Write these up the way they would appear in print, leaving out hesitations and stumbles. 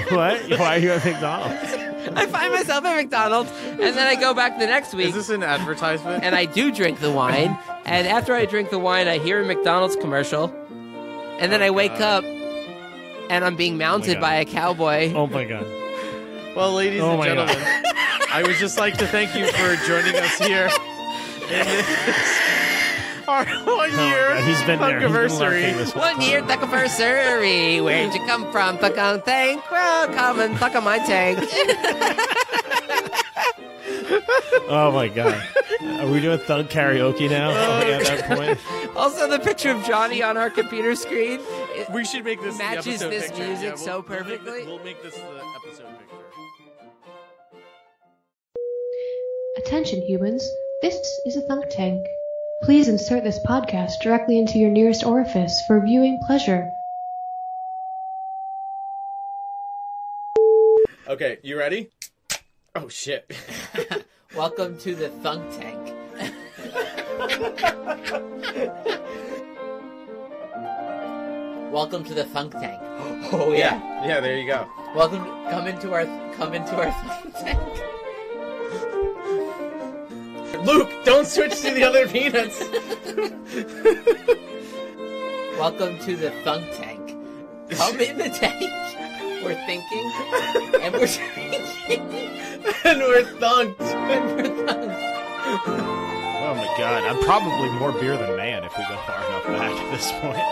What? Why are you at McDonald's? I find myself at McDonald's, and then I go back the next week. Is this an advertisement? And I do drink the wine, and after I drink the wine, I hear a McDonald's commercial, and then I wake up, and I'm being mounted by a cowboy. Oh my god. Well, ladies and gentlemen, I would just like to thank you for joining us here in this, our 1 year anniversary. 1 year anniversary. Where'd you come from? Thugong Tank. Well, come and thug on my tank. Oh my god. Are we doing thug karaoke now? Are we at that point? Also, the picture of Johnny on our computer screen. We should make this matches the this picture. music Yeah, so perfectly. We'll make this the episode picture. Attention humans, this is a Thunk Tank. Please insert this podcast directly into your nearest orifice for viewing pleasure. Okay, you ready? Oh shit. Welcome to the Thunk Tank. Welcome to the Thunk Tank. Oh yeah. Yeah, there you go. Welcome. Come into our Thunk Tank. Luke, don't switch to the other peanuts. Welcome to the Thunk Tank. Come in the tank. We're thinking, and we're drinking, and we're thunked. Oh my god. I'm probably more beer than man if we go far enough back at this point.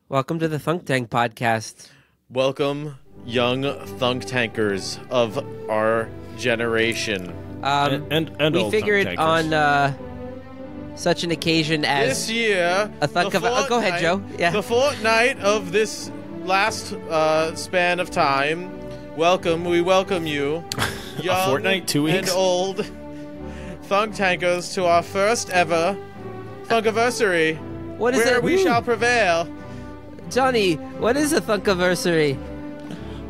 Welcome to the Thunk Tank podcast. Welcome, young thunk tankers of our generation. And we old figured thunk tankers. on such an occasion as This year, a thunk of. Oh, go ahead, Joe. Yeah. The fortnight of this last span of time. We welcome you, young A fortnight, 2 weeks? and old thunk tankers, to our first ever Thunkiversary. What is where it? we Woo. shall prevail. Johnny, what is a Thunkiversary?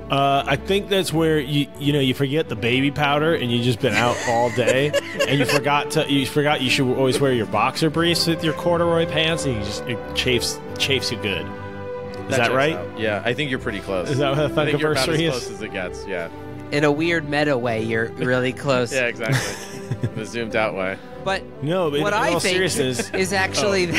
I think that's where you forget the baby powder and you just been out all day and you forgot you should always wear your boxer briefs with your corduroy pants and it chafes you good. Is that right? Out. Yeah, I think you're pretty close. Is that what a I think you're about as Thunkiversary close is? as it gets. Yeah. In a weird meta way, you're really close. Yeah, exactly. The zoomed out way. But No, but what in I all think seriousness, is actually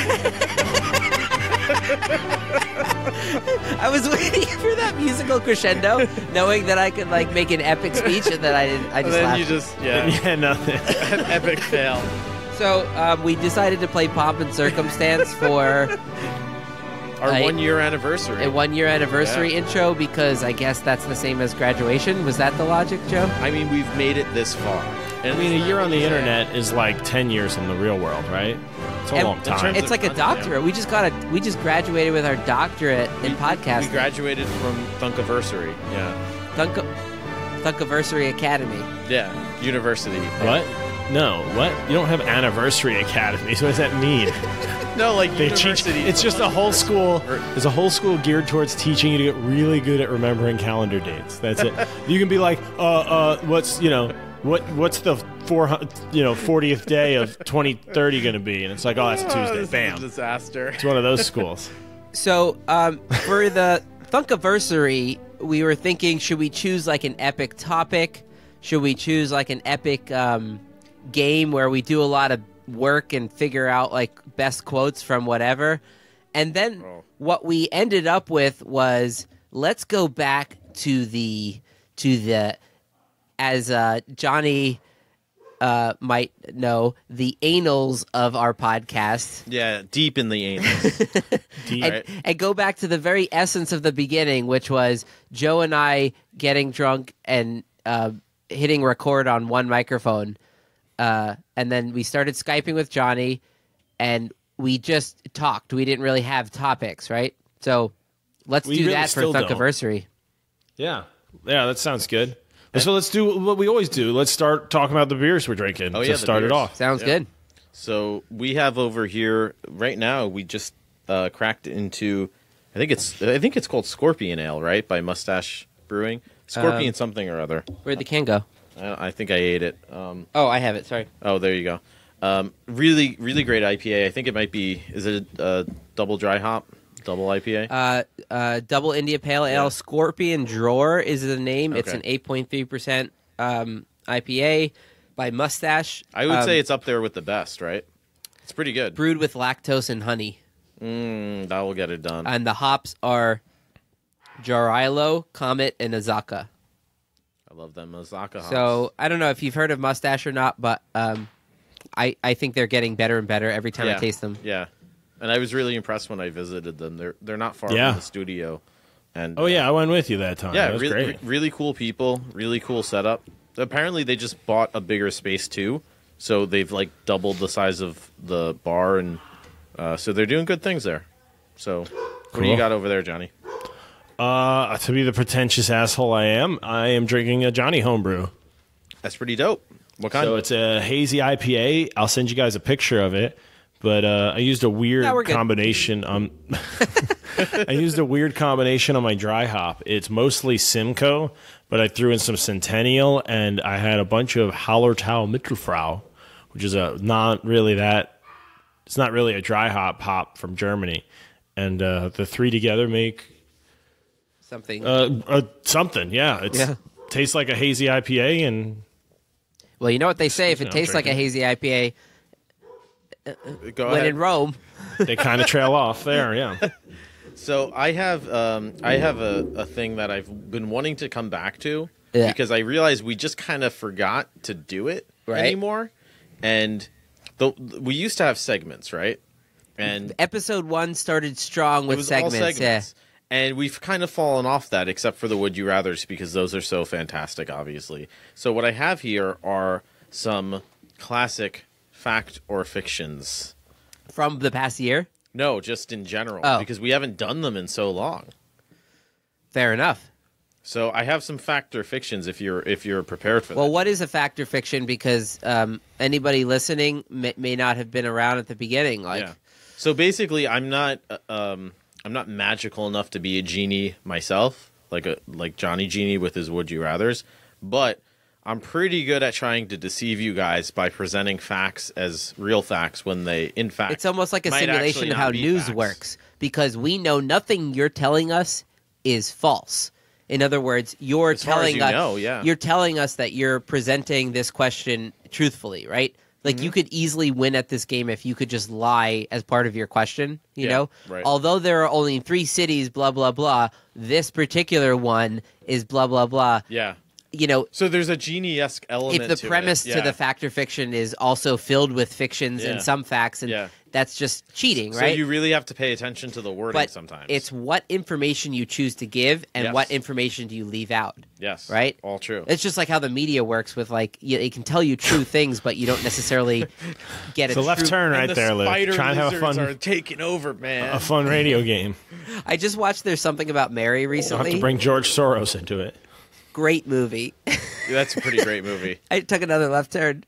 I was waiting for that musical crescendo, knowing that I could like make an epic speech, and then I didn't. I just then laughed. you just yeah, nothing. an epic fail. So we decided to play Pomp and Circumstance for Our 1 year anniversary. a 1 year anniversary intro because I guess that's the same as graduation. Was that the logic, Joe? I mean, we've made it this far. And I mean, a year on the internet is like 10 years in the real world, right? It's a And long time. terms It's like a doctorate. We just graduated with our doctorate in podcasting. We graduated from Thunkiversary. Yeah. Thunkiversary Academy. Yeah. University. What? No, what? You don't have anniversary academies. What does that mean? No, like They teach. university. It's just a whole school. There's a whole school geared towards teaching you to get really good at remembering calendar dates. That's it. You can be like, what's the 40th day of 2030 going to be? And it's like, oh, that's a Tuesday. This is a Bam. disaster. It's one of those schools. So for the Thunkiversary, we were thinking, should we choose like an epic topic? Should we choose like an epic game where we do a lot of work and figure out like best quotes from whatever? And then what we ended up with was, let's go back to the as Johnny might know, the anals of our podcast. Yeah, deep in the anus. And go back to the very essence of the beginning, which was Joe and I getting drunk and hitting record on one microphone. And then we started Skyping with Johnny, and we just talked. We didn't really have topics, right? So let's do really that for still don't. Thunkiversary. Yeah, that sounds good. So let's do what we always do. Let's start talking about the beers we're drinking. Oh, to yeah, the start it beers. off. Sounds good. So we have over here right now, we just cracked into, I think it's called Scorpion Ale, right? By Mustache Brewing. Scorpion something or other. Where'd the can go? I think I ate it. I have it. Sorry. Oh, there you go. Really, really great IPA. I think it might be. Is it a double dry hop? Double IPA? Double India Pale Ale. Scorpion Drawer is the name. Okay. It's an 8.3% IPA by Mustache. I would say it's up there with the best, right? It's pretty good. Brewed with lactose and honey. That will get it done. And the hops are Jarilo, Comet, and Azaka. I love them Azaka hops. So I don't know if you've heard of Mustache or not, but I think they're getting better and better every time I taste them. Yeah, and I was really impressed when I visited them. They're not far from the studio. And I went with you that time. Yeah, that was great. Really cool people, really cool setup. Apparently, they just bought a bigger space too, so they've like doubled the size of the bar, and so they're doing good things there. So, what do you got over there, Johnny? To be the pretentious asshole I am drinking a Johnny homebrew. That's pretty dope. What kind? So it's a hazy IPA. I'll send you guys a picture of it. But I used a weird combination. I used a weird combination on my dry hop. It's mostly Simcoe, but I threw in some Centennial, and I had a bunch of Hallertau Mittelfrau, which is it's not really a dry hop from Germany. And the three together make something. Something, yeah. It tastes like a hazy IPA, and well, you know what they say: if it tastes like a hazy IPA, when in Rome, they kind of trail off there. Yeah. So I have a thing that I've been wanting to come back to because I realized we just kind of forgot to do it anymore, and we used to have segments, right? And episode 1 started strong with segments. Yeah. And we've kind of fallen off that, except for the Would You Rathers, because those are so fantastic, obviously. So what I have here are some classic fact or fictions. From the past year? No, just in general, because we haven't done them in so long. Fair enough. So I have some fact or fictions if you're prepared for that. Well, what is a fact or fiction? Because anybody listening may not have been around at the beginning. So basically, I'm not magical enough to be a genie myself, like Johnny Genie with his Would You Rathers, but I'm pretty good at trying to deceive you guys by presenting facts as real facts when they, in fact, it's almost like a simulation of how news works, because we know nothing you're telling us is false. In other words, you're telling us that you're presenting this question truthfully, right? Like, you could easily win at this game if you could just lie as part of your question, you know? Right. Although there are only 3 cities, blah, blah, blah, this particular one is blah, blah, blah. Yeah. You know, so there's a genie-esque element to it. If the premise to the fact or fiction is also filled with fictions and some facts, and that's just cheating, right? So you really have to pay attention to the wording sometimes. It's what information you choose to give and what information do you leave out. Yes. Right? All true. It's just like how the media works with, like, it can tell you true things, but you don't necessarily get it. It's a left turn right there, Luke. Trying to have a fun. Are taking over, man. A fun radio game. I just watched There's Something About Mary recently. I'll have to bring George Soros into it. Great movie. That's a pretty great movie. I took another left turn.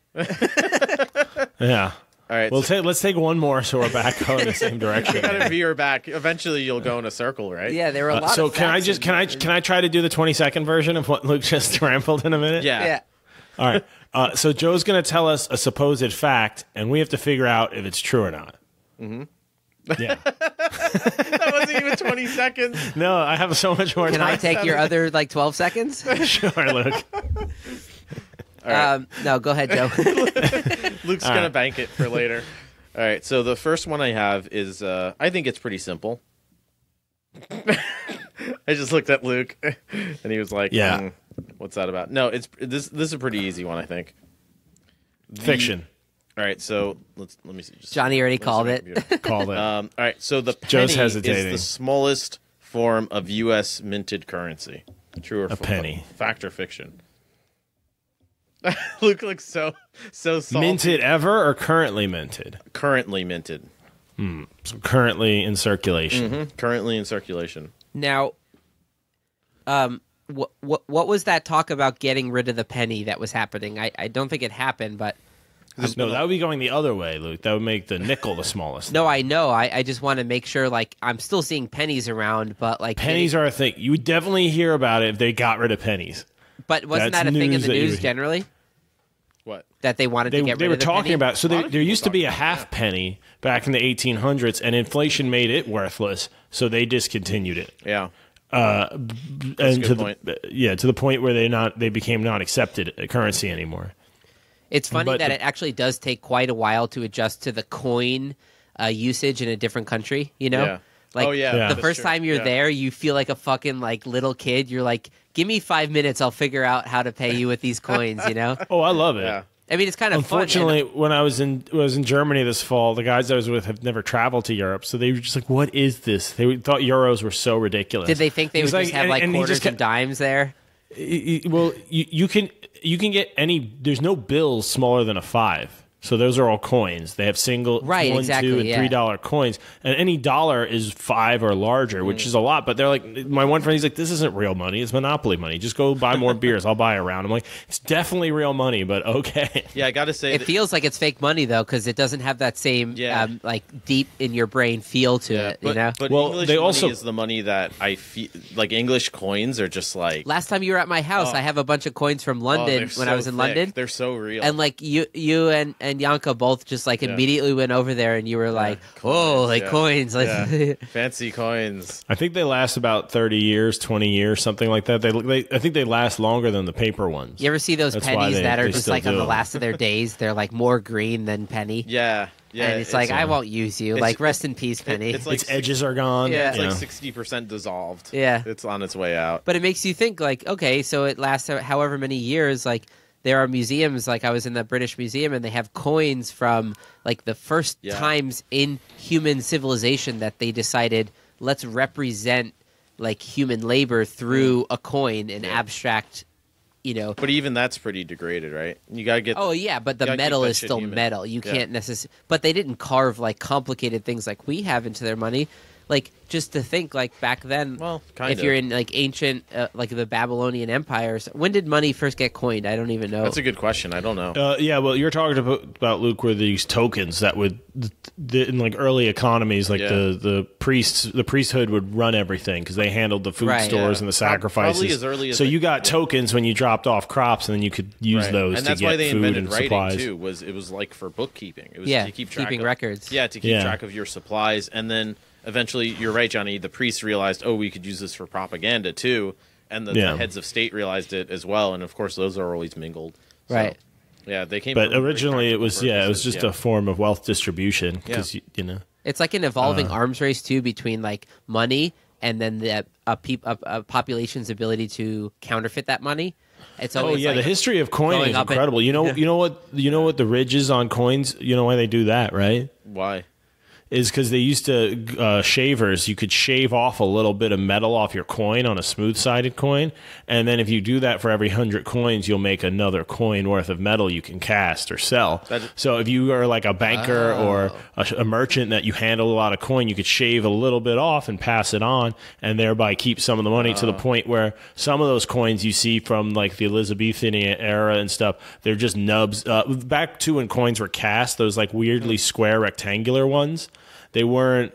Yeah. All right. Well, let's take one more so we're back going the same direction. You gotta veer back. Eventually, you'll go in a circle, right? Yeah, there were a lot. So of can I try to do the 20-second version of what Luke just rambled in a minute? Yeah. All right. So Joe's going to tell us a supposed fact, and we have to figure out if it's true or not. Mm-hmm. Yeah. That wasn't even 20 seconds. No, I have so much more time. Can I take your other 12 seconds? Sure, Luke. All right. No, go ahead, Joe. Luke's going to bank it for later. All right, so the first one I have is, I think it's pretty simple. I just looked at Luke, and he was like, what's that about? No, this is a pretty easy one, I think. Fiction. All right, so let me see. Johnny already called it. Called it. All right, so the penny Joe's is hesitating. the smallest form of U.S. minted currency. True or false? A penny. Fact or fiction? Luke looks so salty. Minted ever or currently minted? Currently minted. So currently in circulation. Mm-hmm. Currently in circulation. Now, what was that talk about getting rid of the penny that was happening? I don't think it happened, but No, that would be going the other way, Luke. That would make the nickel the smallest. No, I know. I just want to make sure, like, I'm still seeing pennies around, but, like... Pennies are a thing. You would definitely hear about it if they got rid of pennies. But wasn't That's that a thing in news the that you news would- generally? What? That they wanted to get They rid were of the talking penny? about so A lot of there people used to be a talking about half penny back in the 1800s, and inflation made it worthless, so they discontinued it. Yeah. And a to good the point. to the point where they became not accepted currency anymore. It's funny But that the- it actually does take quite a while to adjust to the coin usage in a different country, you know? Yeah. Like, Oh, yeah, Yeah. the that's first true. time you're Yeah. there, you feel like a fucking, like, little kid. You're like, give me 5 minutes, I'll figure out how to pay you with these coins, you know? Oh, I love it. Yeah. I mean, it's kind of Unfortunately, fun. when I was in Germany this fall, the guys I was with have never traveled to Europe, so they were just like, "What is this?" They thought euros were so ridiculous. Did they think they would He's just have, like, and he quarters just and dimes there? Well, you can get any. There's no bills smaller than a 5. So those are all coins. They have single Right, $1, exactly, $2, and yeah. $3 coins, and any dollar is 5 or larger, which is a lot. But they're like, my one friend, he's like, "This isn't real money. It's monopoly money. Just go buy more beers. I'll buy a round." I'm like, "It's definitely real money, but okay." Yeah, I got to say It that, feels like it's fake money, though, because it doesn't have that same, Yeah. like, deep in your brain feel to it, but, you know? but Well, English they money also- is the money that I feel like. English coins are just like Last time you were at my house, I have a bunch of coins from oh, London they're when I so was in thick. London. They're so real. And like you and Yanka both just like Yeah. immediately went over there, and you were like, "Oh, like yeah. coins!" Like, Yeah. Fancy coins. I think they last about 30 years, 20 years, something like that. I think they last longer than the paper ones. you ever see those That's why pennies that are they just still like on do the them. last of their days? They're like more green than penny. Yeah, yeah. and it's like I won't use you. it's- Like rest in peace, penny. it's like Its edges are gone. Yeah. it's you like know. 60% dissolved. Yeah. it's on its way out. But it makes you think, like, okay, so it lasts however many years. Like, there are museums, like I was in the British Museum, and they have coins from, like, the first Yeah. times in human civilization that they decided, let's represent, like, human labor through a coin, an abstract, you know. But even that's pretty degraded, right? You gotta get. Oh, yeah, but the gotta keep metal that is shit still human. metal. You Yeah. can't necessarily... But they didn't carve, like, complicated things like we have into their money. Like, just to think, like, back then, Well, if kinda. you're in, like, ancient, like, the Babylonian empires, when did money first get coined? I don't even know. That's a good question. I don't know. Yeah, well, you're talking about Luke, were these tokens that would, in like early economies, like Yeah. the priesthood would run everything because they handled the food Right. stores Yeah. and the sacrifices. Probably as early as so the- you got tokens when you dropped off crops, and then you could use Right. those and to that's get why they food invented and writing supplies. too. It was like for bookkeeping. It was Yeah, to keep track keeping of records. Yeah, to keep Yeah. track of your supplies, and then eventually, you're right, Johnny. The priests realized, oh, we could use this for propaganda too, and the Yeah. heads of state realized it as well. And of course, those are always mingled. So, Right. Yeah, they came. But from very originally, it was practical it was purposes, just a form of wealth distribution because Yeah. you know. It's like an evolving arms race, too, between, like, money and then the a population's ability to counterfeit that money. It's Oh always yeah, like, the history of coin going is up and- incredible. You know what the ridges on coins. You know why they do that, right? Why? Is because they used to shavers. You could shave off a little bit of metal off your coin on a smooth-sided coin, and then if you do that for every 100 coins, you'll make another coin worth of metal you can cast or sell. So if you are like a banker or a merchant that you handle a lot of coin, you could shave a little bit off and pass it on, and thereby keep some of the money to the point where some of those coins you see from like the Elizabethan era and stuff, they're just nubs. Back to when coins were cast, those like weirdly square rectangular ones. They weren't.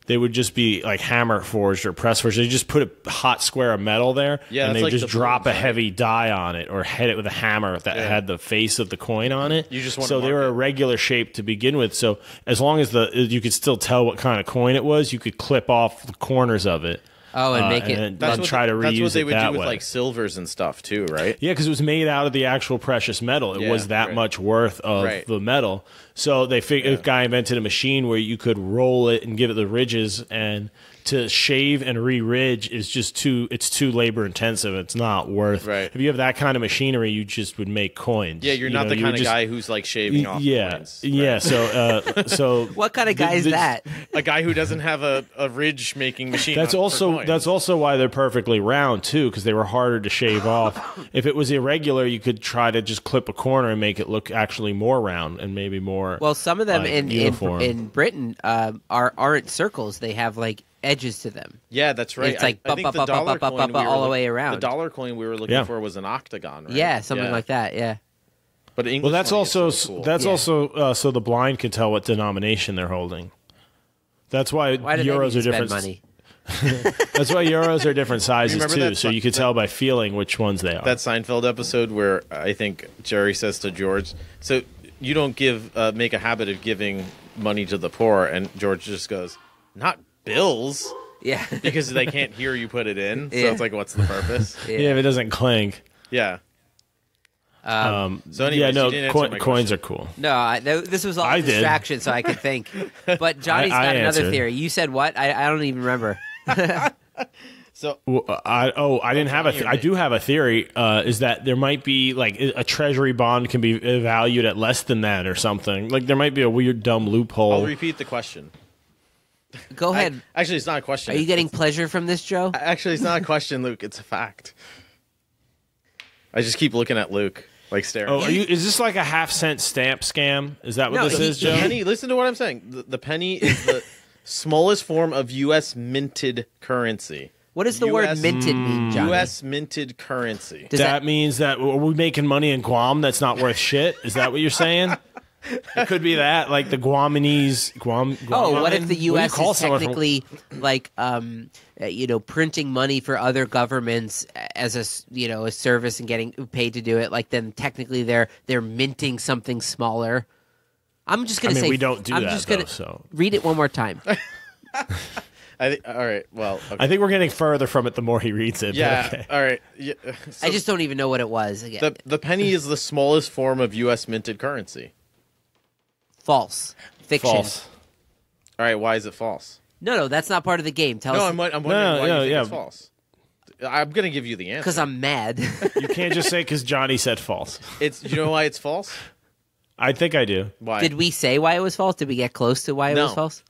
They would just be like hammer forged or press forged. They just put a hot square of metal there, Yeah, and that's they like just the drop a balloons, right? heavy die on it or hit it with a hammer that had the face of the coin on it. You just want so to they were mark a regular shape to begin with. So as long as you could still tell what kind of coin it was, you could clip off the corners of it. Oh, and make it- and That's then what try to reuse That's what they it would that do with way. like silvers and stuff too, right? Yeah, because it was made out of the actual precious metal. It Yeah, was that right. much worth of Right. the metal. So they a guy invented a machine where you could roll it and give it the ridges, and to shave and re-ridge is just too labor intensive. It's not worth. Right. If you have that kind of machinery, you just would make coins. Yeah, you're You not know, the you kind would of just- guy who's like shaving off. Yeah, coins, yeah. right? So what kind of guy is this- that? A guy who doesn't have a ridge making machine. That's for also coins. that's also why they're perfectly round too, because they were harder to shave off. If it was irregular, you could try to just clip a corner and make it look actually more round and maybe more. Well, some of them like, in uniform. Britain aren't circles. They have, like, edges to them. Yeah, that's right. It's like I think bup, the bup, dollar bup, bup, coin bup, we were all the look- way around. The dollar coin we were looking Yeah. for was an octagon, right? Yeah, something like that, yeah. But English Well, that's money is also so cool. that's Yeah. also so the blind can tell what denomination they're holding. That's why, Why do they euros need are to spend different. money? That's why euros are different sizes remember too. that So si- you could tell by feeling which ones they are. that Seinfeld episode where I think Jerry says to George, "So you don't make a habit of giving money to the poor," and George just goes, "Not bills." Yeah. Because they can't hear you put it in. So Yeah. it's like, what's the purpose? yeah, if it doesn't clink. Yeah. So anyways, Yeah, no, you didn't answer my coins question. are cool. No, this was all I a did. distraction, so I could think. But Johnny's I got another answered. theory. You said what? I don't even remember. So Well, I didn't have a. I do have a theory. Is that there might be like a treasury bond can be valued at less than that or something. Like there might be a weird dumb I'll loophole. repeat the question. Go ahead. Actually, it's not a question. Are you getting pleasure from this, Joe? Actually, it's not a question, Luke. It's a fact. I just keep looking at Luke, like staring. Oh, is this like a half-cent stamp scam? Is that what No, this he- is, The Joe? penny. Listen to what I'm saying. The penny is the smallest form of U.S. minted currency. What does the word minted mean, Johnny? U.S. minted currency. Does that means that are we making money in Guam that's not worth shit? Is that what you're saying? It could be that, like the Guamanese. Oh, what if the What do you U.S. call is someone from- technically like, printing money for other governments as a service and getting paid to do it? Like, then technically they're minting something smaller. I'm just gonna I mean, say we don't do I'm that, just gonna though, so. read it one more time. All right. Well. Okay. I think we're getting further from it the more he reads it. but Yeah. okay. All right. Yeah. So I just don't even know what it was. Again, the penny is the smallest form of U.S. minted currency. false fiction. False. All right. Why is it false? No, that's not part of the game. Tell No, us I'm wondering No, why no, you think yeah. it's false. I'm gonna give you the answer. because I'm mad. You can't just say because Johnny said false. It's. Do you know why it's false? I think I do. Why? Did we say why it was false? Did we get close to why it No. was false?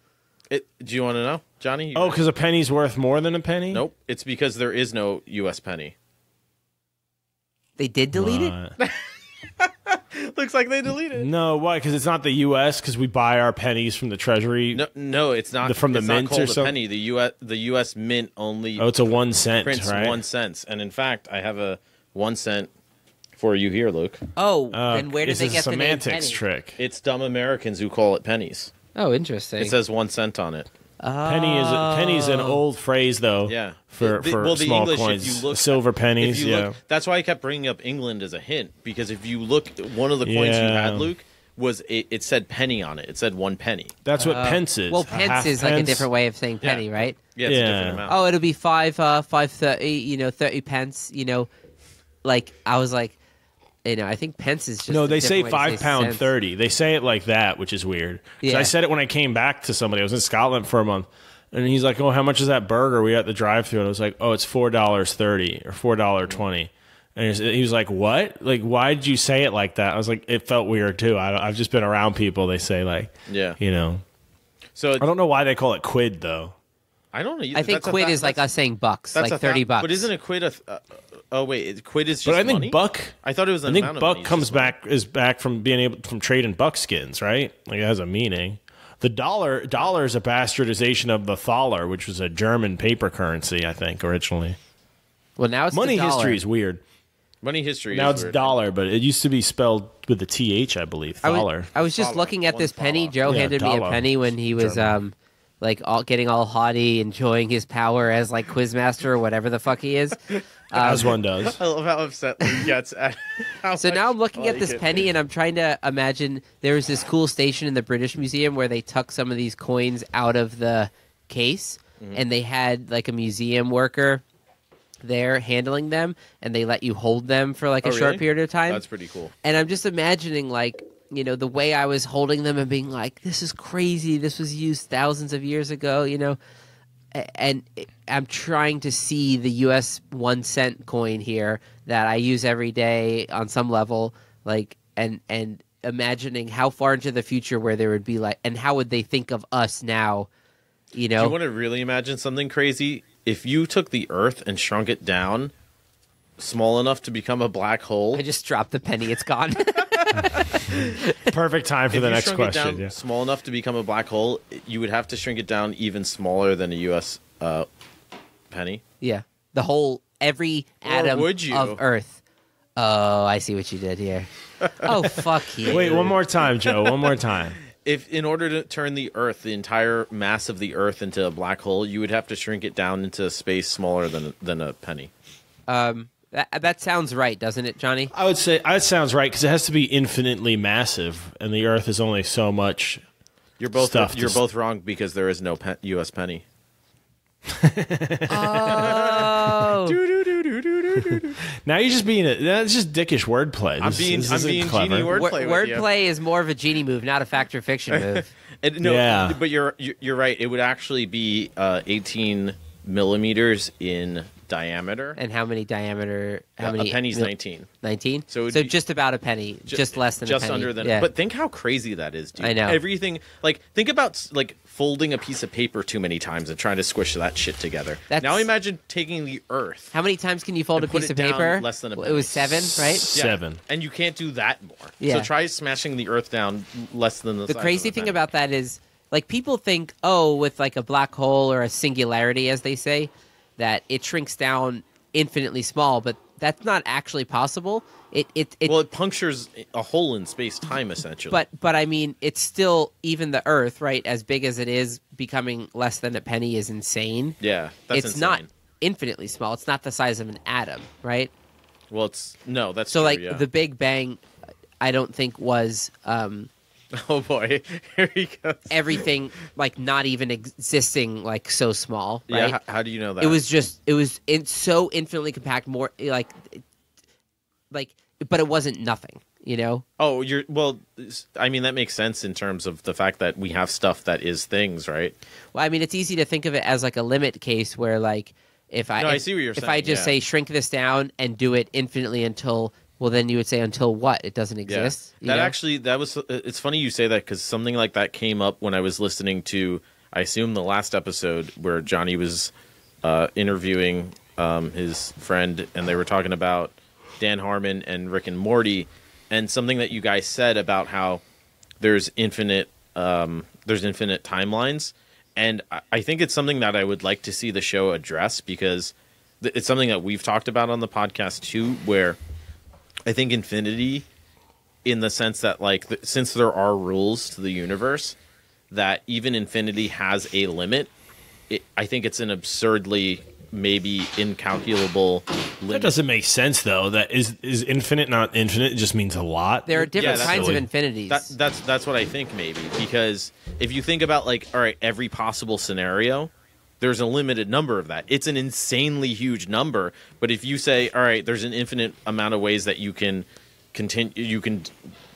Do you want to know, Johnny? Oh, because a penny's worth more than a penny? Nope. It's because there is no U.S. penny. They did delete it. What? Looks like they deleted it. No, why? Because it's not the U.S. Because we buy our pennies from the Treasury. No, it's not. From the it's mint not called or a something? penny. The U.S. mint only Oh, it's a 1 cent, prints right? 1 cent. And in fact, I have a 1 cent for you here, Luke. Oh, then where did It's they a get the name semantics penny? trick? It's dumb Americans who call it pennies. Oh, interesting. It says 1 cent on it. Penny's an old phrase though. Yeah. For The small English, coins, if you look, silver pennies. if you Yeah. look, that's why I kept bringing up England as a hint, because if you look, one of the coins you Yeah. had, Luke, was it said penny on it. It said 1 penny. That's what pence is. Well, A pence half is like a pence. different way of saying penny, right? Yeah, it's a Yeah. different amount. Oh, it'll be 5.30. 30 pence. Like I was like, I think pence is just No, a they say different way to £5 cents. 30. They say it like that, which is weird. 'Cause Yeah. I said it when I came back to somebody. I was in Scotland for a month, and he's like, "Oh, how much is that burger we at the drive-thru?" And I was like, "Oh, it's $4.30 or $4.20." And he was like, "What? Like, why did you say it like that?" I was like, "It felt weird too. I've just been around people. They say like, Yeah. So I don't know why they call it quid though. I don't know. I think quid is like us saying bucks, like $30. But isn't a quid a? Oh wait, quid is just But I think money? buck. I thought it was. I think buck comes back is back from being able from trading buckskins, right? Like it has a meaning. The dollar is a bastardization of the thaler, which was a German paper currency, I think, originally. Well, now it's Money the dollar. history is weird. Money history. Now is it's weird. dollar, but it used to be spelled with the TH, I believe. Thaler. I was just Dollar. looking at this One penny. dollar. Joe Yeah, handed me a dollar. penny when he was German. getting all haughty, enjoying his power as like quizmaster or whatever the fuck he is. As one does. I love how upset Luke gets at. How So much now I'm looking at like this it. penny and I'm trying to imagine there was this cool station in the British Museum where they took some of these coins out of the case and they had like a museum worker there handling them and they let you hold them for like a Oh, short really? period of time. That's pretty cool. And I'm just imagining like, the way I was holding them and being like, this is crazy. This was used thousands of years ago, And I'm trying to see the U.S. 1 cent coin here that I use every day on some level, like, and imagining how far into the future where there would be like, and how would they think of us now, Do you want to really imagine something crazy? If you took the Earth and shrunk it down small enough to become a black hole, I just dropped the penny. It's gone. Perfect time for if the you next shrunk question. it down Yeah. small enough to become a black hole, you would have to shrink it down even smaller than a U.S. Penny. Yeah. The whole, every atom would you? of Earth. Oh, I see what you did here. Oh, fuck you. Wait, one more time, Joe. One more time. If in order to turn the Earth, the entire mass of the Earth, into a black hole, you would have to shrink it down into a space smaller than a penny. That sounds right, doesn't it, Johnny? I would say that sounds right because it has to be infinitely massive, and the Earth is only so much. You're both Stuff you're to- both wrong because there is no U.S. penny. Oh, Now you're just being that's just dickish wordplay. I'm This being isn't clever. genie wordplay with you. wordplay is more of a genie move, not a fact or fiction move. No, Yeah. but you're right. It would actually be 18 millimeters in diameter. And how many diameter? How many? A penny's 19. 19. So it would So be- just about a penny, just less than Just a penny. under than. Yeah. But think how crazy that is, dude. I know. Everything, like, think about like folding a piece of paper too many times and trying to squish that shit together. That's- Now imagine taking the Earth. How many times can you fold a And put piece it of down paper? less than a It was penny. 7, right? Yeah, 7. and you can't do that more. Yeah. So try smashing the Earth down less than the The size crazy of a thing penny. about that is, like, people think, oh, with like a black hole or a singularity, as they say, that it shrinks down infinitely small, but that's not actually possible. Well, it punctures a hole in space time essentially. But I mean, it's still, even the Earth, right? As big as it is, becoming less than a penny is insane. yeah, that's It's insane. not infinitely small. It's not the size of an atom, right? Well, it's no, that's So true, like yeah. the Big Bang, I don't think was Oh boy, here he goes. everything like not even existing like so small, right? Yeah, how do you know that? It was so infinitely compact, more like, but it wasn't nothing, you know. Oh, I mean, that makes sense in terms of the fact that we have stuff that is things, right? Well, I mean, it's easy to think of it as like a limit case where like if I No, I see what you're if I saying, just yeah. say shrink this down and do it infinitely until, well, then you would say until what? It doesn't exist. you That know? actually, it's funny you say that because something like that came up when I was listening to, I assume, the last episode where Johnny was interviewing his friend, and they were talking about Dan Harmon and Rick and Morty, and something that you guys said about how there's infinite timelines, and I think it's something that I would like to see the show address because it's something that we've talked about on the podcast too, where I think infinity, in the sense that like since there are rules to the universe, that even infinity has a limit. I think it's an absurdly maybe incalculable That limit. doesn't make sense though. That is infinite, not infinite. It just means a lot. There are different that's kinds of silly. infinities. That's what I think maybe, because if you think about like, all right, every possible scenario, there's a limited number of that. It's an insanely huge number, but if you say, all right, there's an infinite amount of ways that you can continue, you can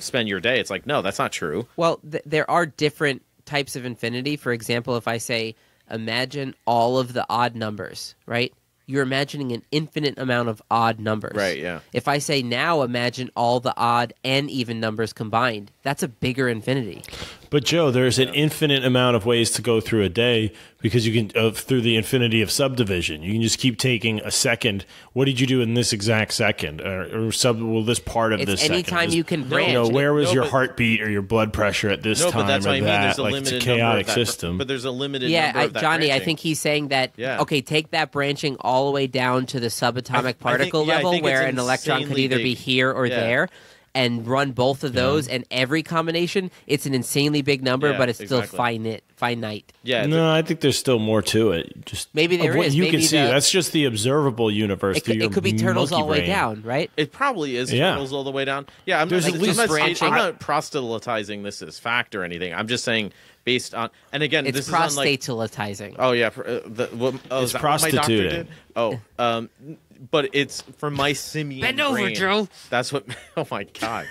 spend your day, it's like, no, that's not true. Well, there are different types of infinity. For example, if I say, imagine all of the odd numbers, right? You're imagining an infinite amount of odd numbers. Right, yeah. If I say now imagine all the odd and even numbers combined, that's a bigger infinity. But Joe, there's an infinite amount of ways to go through a day because you can through the infinity of subdivision. You can just keep taking a second. What did you do in this exact second? Well, this part of It's this second. anytime This- you can You branch. know, where was No, your but- heartbeat or your blood pressure at this No, time but that's or what I mean. that? There's a Like, limited it's a chaotic number of that, system. but there's a limited Yeah, number of that Johnny, I branching. think he's saying that, Yeah. okay, take that branching all the way down to the subatomic particle I level think where it's an electron could insanely either be big. here or Yeah. there, and run both of those, and every combination, it's an insanely big number, Yeah, but it's still exactly. finite. Yeah, No, I think there's still more to it. Just Maybe there of what is. you Maybe can see. the- That's just the observable universe. It through could, your it could be turtles monkey all the way brain. down, right? It probably is Yeah. turtles all the way down. Yeah, I'm There's not, at least I'm not, branching. I'm not proselytizing this as fact or anything. I'm just saying based on, and again, It's this is on like, prostatalizing. oh yeah, is It's that what my doctor prostituting. did? Oh, but it's from my simian Bend over, brain. Joe. That's what. Oh my god,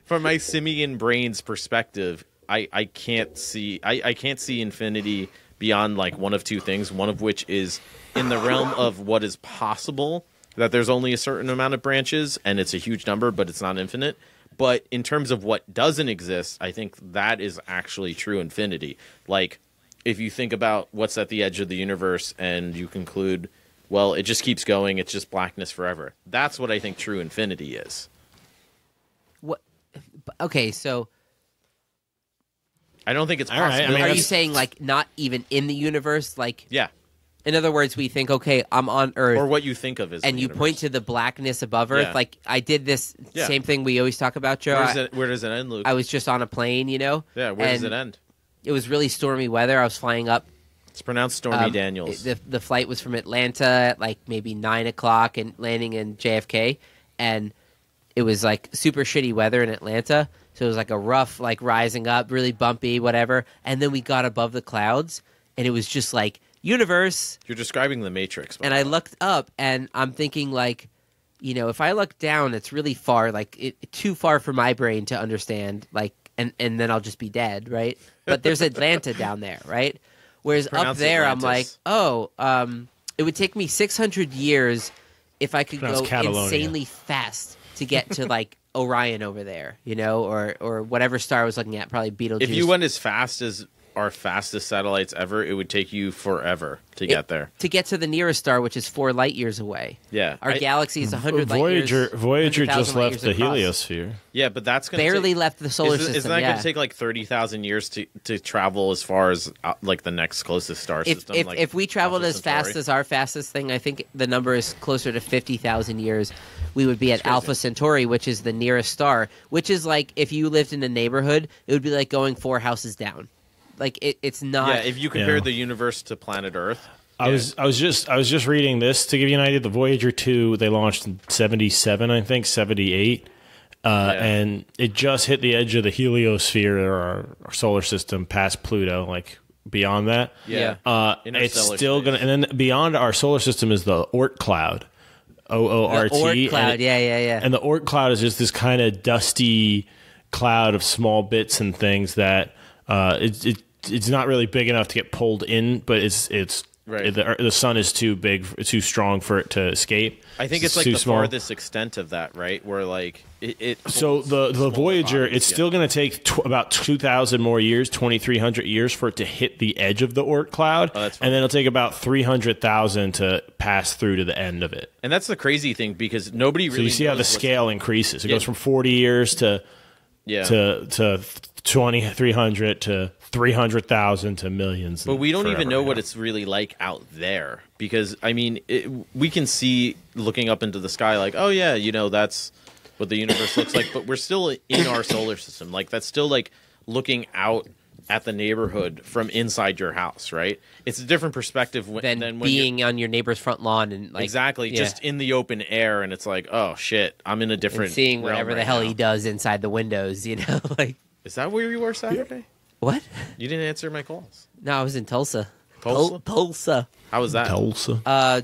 from my simian brain's perspective, I can't see. I can't see infinity beyond like one of two things. One of which is in the realm of what is possible. That there's only a certain amount of branches and it's a huge number, but it's not infinite. But in terms of what doesn't exist, I think that is actually true infinity. Like, if you think about what's at the edge of the universe and you conclude, well, it just keeps going, it's just blackness forever. That's what I think true infinity is. What? Okay, so I don't think it's All right, possible. I mean, are you that's- saying like not even in the universe, like Yeah. In other words, we think, okay, I'm on Earth. Or what you think of as and the you universe. point to the blackness above Earth. Yeah. Like, I did this Yeah. same thing we always talk about, Joe. Where does it end, Luke? I was just on a plane, yeah, where does and it end? It was really stormy weather. I was flying up. It's pronounced Stormy Daniels. The flight was from Atlanta at like maybe 9 o'clock and landing in JFK. And it was like super shitty weather in Atlanta. So it was like a rough, like rising up, really bumpy, whatever. And then we got above the clouds and it was just like, universe. You're describing the Matrix. And I looked up and I'm thinking like, if I look down, it's really far, like too far for my brain to understand, like, and then I'll just be dead, right? But there's Atlanta down there, right? Whereas up Pronounce there, Atlantis. I'm like, it would take me 600 years if I could Pronounce go Catalonia. insanely fast to get to like Orion over there, or whatever star I was looking at, probably Betelgeuse. If you went as fast as our fastest satellites ever, it would take you forever to get there. to get to the nearest star, which is 4 light years away. Yeah. Our galaxy is 100 light Voyager years. Voyager 100,000 just light left years the across. heliosphere. Yeah, but that's going to Barely left the solar system. Isn't that yeah. going to take like 30,000 years to travel as far as like the next closest star system? If we traveled Alpha as fast Centauri? as our fastest thing, I think the number is closer to 50,000 years. We would be at crazy. Alpha Centauri, which is the nearest star. Which is like if you lived in a neighborhood, it would be like going 4 houses down. Like it's not. Yeah, if you compare Yeah. the universe to planet Earth, I was just reading this to give you an idea. The Voyager 2 they launched in 77, I think 78, and it just hit the edge of the heliosphere, or our solar system, past Pluto. Like beyond that, yeah, it's Interstellar still space. gonna. And then beyond our solar system is the Oort cloud, OORT, the Oort and cloud. Yeah. And the Oort cloud is just this kind of dusty cloud of small bits and things that it's not really big enough to get pulled in, but it's Right. the sun is too big, too strong for it to escape. I think it's like too the small. farthest extent of that, right? Where like it So holds the smaller Voyager, bodies, it's yeah. still going to take about 2,000 more years, 2,300 years for it to hit the edge of the Oort cloud, Oh, that's fine. and then it'll take about 300,000 to pass through to the end of it. And that's the crazy thing because nobody really. So you see how the knows what's- scale increases. It Yeah. goes from 40 years to Yeah. 2,300 to 300,000 to millions. But we don't even forever, know yeah. what it's really like out there because I mean, we can see looking up into the sky like, oh yeah, that's what the universe looks like. But we're still in our solar system. Like that's still like looking out at the neighborhood from inside your house, right? It's a different perspective Than when being on your neighbor's front lawn and like exactly yeah, just in the open air, and it's like, oh shit, I'm in a different and seeing realm whatever the right hell now. he does inside the windows. Like Is that where you were Saturday? what? You didn't answer my calls. No, I was in Tulsa. Tulsa? Tulsa. How was that? Tulsa.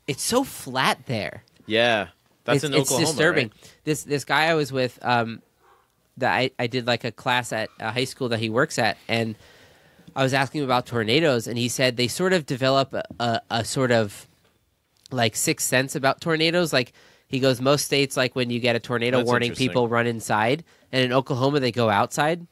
It's so flat there. Yeah, that's in it's Oklahoma. disturbing. Right? This guy I was with, that I did like a class at a high school that he works at, and I was asking him about tornadoes, and he said they sort of develop a sort of like sixth sense about tornadoes. Like he goes, most states, like when you get a tornado That's warning, interesting. people run inside, and in Oklahoma they go outside.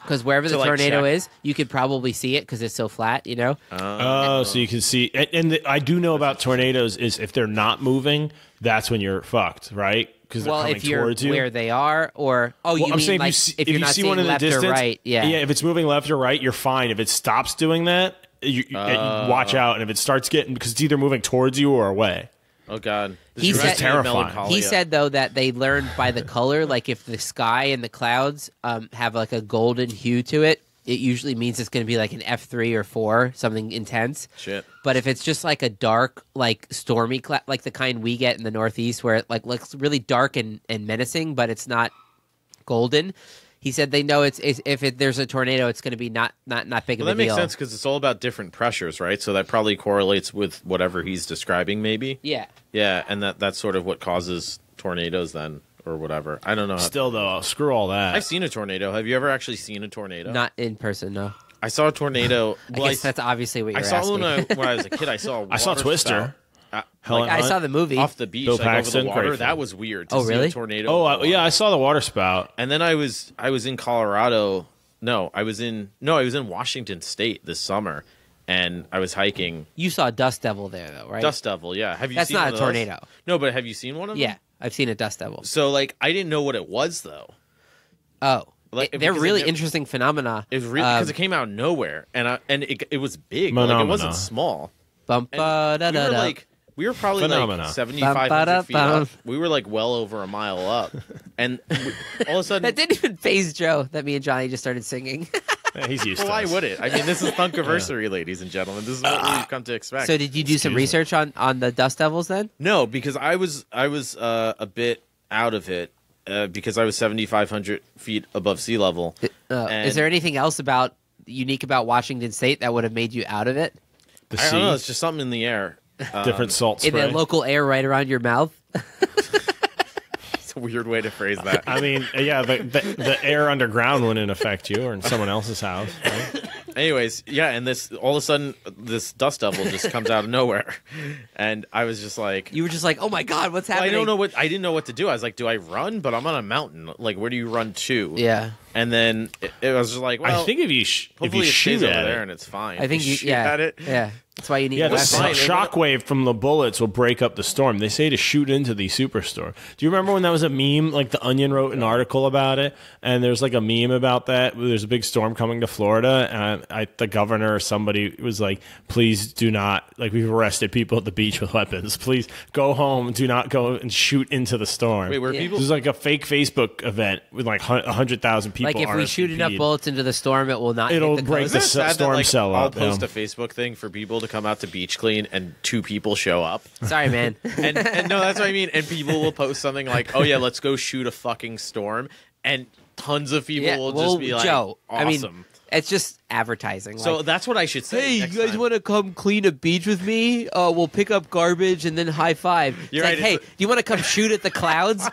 Because wherever To, the like, tornado check. is, you could probably see it because it's so flat, Oh, so you can see, and I do know about tornadoes is if they're not moving, that's when you're fucked, right? Because they're Well, coming if you're towards you. where they are, or Well, you I'm mean saying like if if you you're not see seeing one in the left distance, or right, yeah. if it's moving left or right, you're fine. If it stops doing that, you watch out. And if it starts getting, because it's either moving towards you or away. Oh God, He reminds said- me of terrifying. Melancholia. He said though that they learned by the color, like if the sky and the clouds have like a golden hue to it, it usually means it's going to be like an F3 or 4, something intense. Shit. But if it's just like a dark, like stormy, like the kind we get in the Northeast, where it like looks really dark and menacing, but it's not golden. He said they know it's if there's a tornado, it's going to be not big Well, of that a makes deal. sense because it's all about different pressures, right? So that probably correlates with whatever he's describing, maybe. Yeah. Yeah, and that's sort of what causes tornadoes then, or whatever. I don't know. Still, though, screw all that. I've seen a tornado. Have you ever actually seen a tornado? Not in person, no. I saw a tornado. I guess that's obviously what you're I saw asking. when I was a kid. I saw. I saw water Twister. spout, Helen I Hunt. saw the movie. off the beach, Bill like over Paxton, the water. great That film. was weird. To Oh, see really? A tornado. Oh, yeah, I saw the water spout. And then I was in Colorado. No, I was in Washington State this summer, and I was hiking. You saw Dust Devil there, though, right? Dust Devil, yeah. Have you That's seen not one a of those? tornado. No, but have you seen one of them? Yeah, I've seen a Dust Devil. So like I didn't know what it was though. Oh, Like, they're because it really never- interesting phenomena. It was really because it came out of nowhere, and it was big. Like, it Phenomena. wasn't small. Bum, ba, da, we da, were da. like, we were probably Phenomena. like 7,500 feet Bum, ba, da, up. We were like well over a mile up, and all of a sudden, That didn't even phase Joe that me and Johnny just started singing. Yeah, he's used well, to why this. would it? I mean, this is Thunkiversary, ladies and gentlemen. This is what we've come to expect. So did you do some Excuse me. research on the Dust Devils then? No, because I was a bit out of it because I was 7,500 feet above sea level. And Is there anything else unique about Washington State that would have made you out of it? The I don't know. sea, It's just something in the air. different salt In spray. the local air right around your mouth? It's a weird way to phrase that. I mean, yeah, the air underground wouldn't affect you or in someone else's house. Right? Anyways, yeah, and this all of a sudden this dust devil just comes out of nowhere, and I was just like, You were just like, oh my God, what's well, happening? I didn't know what to do. I was like, do I run? But I'm on a mountain. Like, where do you run to? Yeah. And then it was just like, well, I think if you hopefully it shoot stays over at there it, and it's fine. I think you, shoot yeah. at it. Yeah. That's why you need yeah, a the weapon. fine. shockwave from the bullets will break up the storm. They say to shoot into the superstore. Do you remember when that was a meme? Like the Onion wrote an article about it, and there's like a meme about that. There's a big storm coming to Florida, and the governor or somebody was like, "Please do not like we've arrested people at the beach with weapons. Please go home. Do not go and shoot into the storm." Wait, were Yeah. people? This is like a fake Facebook event with like 100,000 people. Like if we shoot enough RSVP'd. bullets into the storm, it will not It'll hit the break coast. the Isn't it sad storm that, like, cell I'll up, post yeah. a Facebook thing for people to come out to beach clean, and 2 people show up. Sorry, man. And no, that's what I mean. And people will post something like, "Oh yeah, let's go shoot a fucking storm," and tons of people will well, just be like, Joe, "Awesome." I mean, it's just advertising. So like, that's what I should say. hey, you next guys time. want to come clean a beach with me? We'll pick up garbage and then high five. It's You're like, right, hey, it's- do you want to come shoot at the clouds?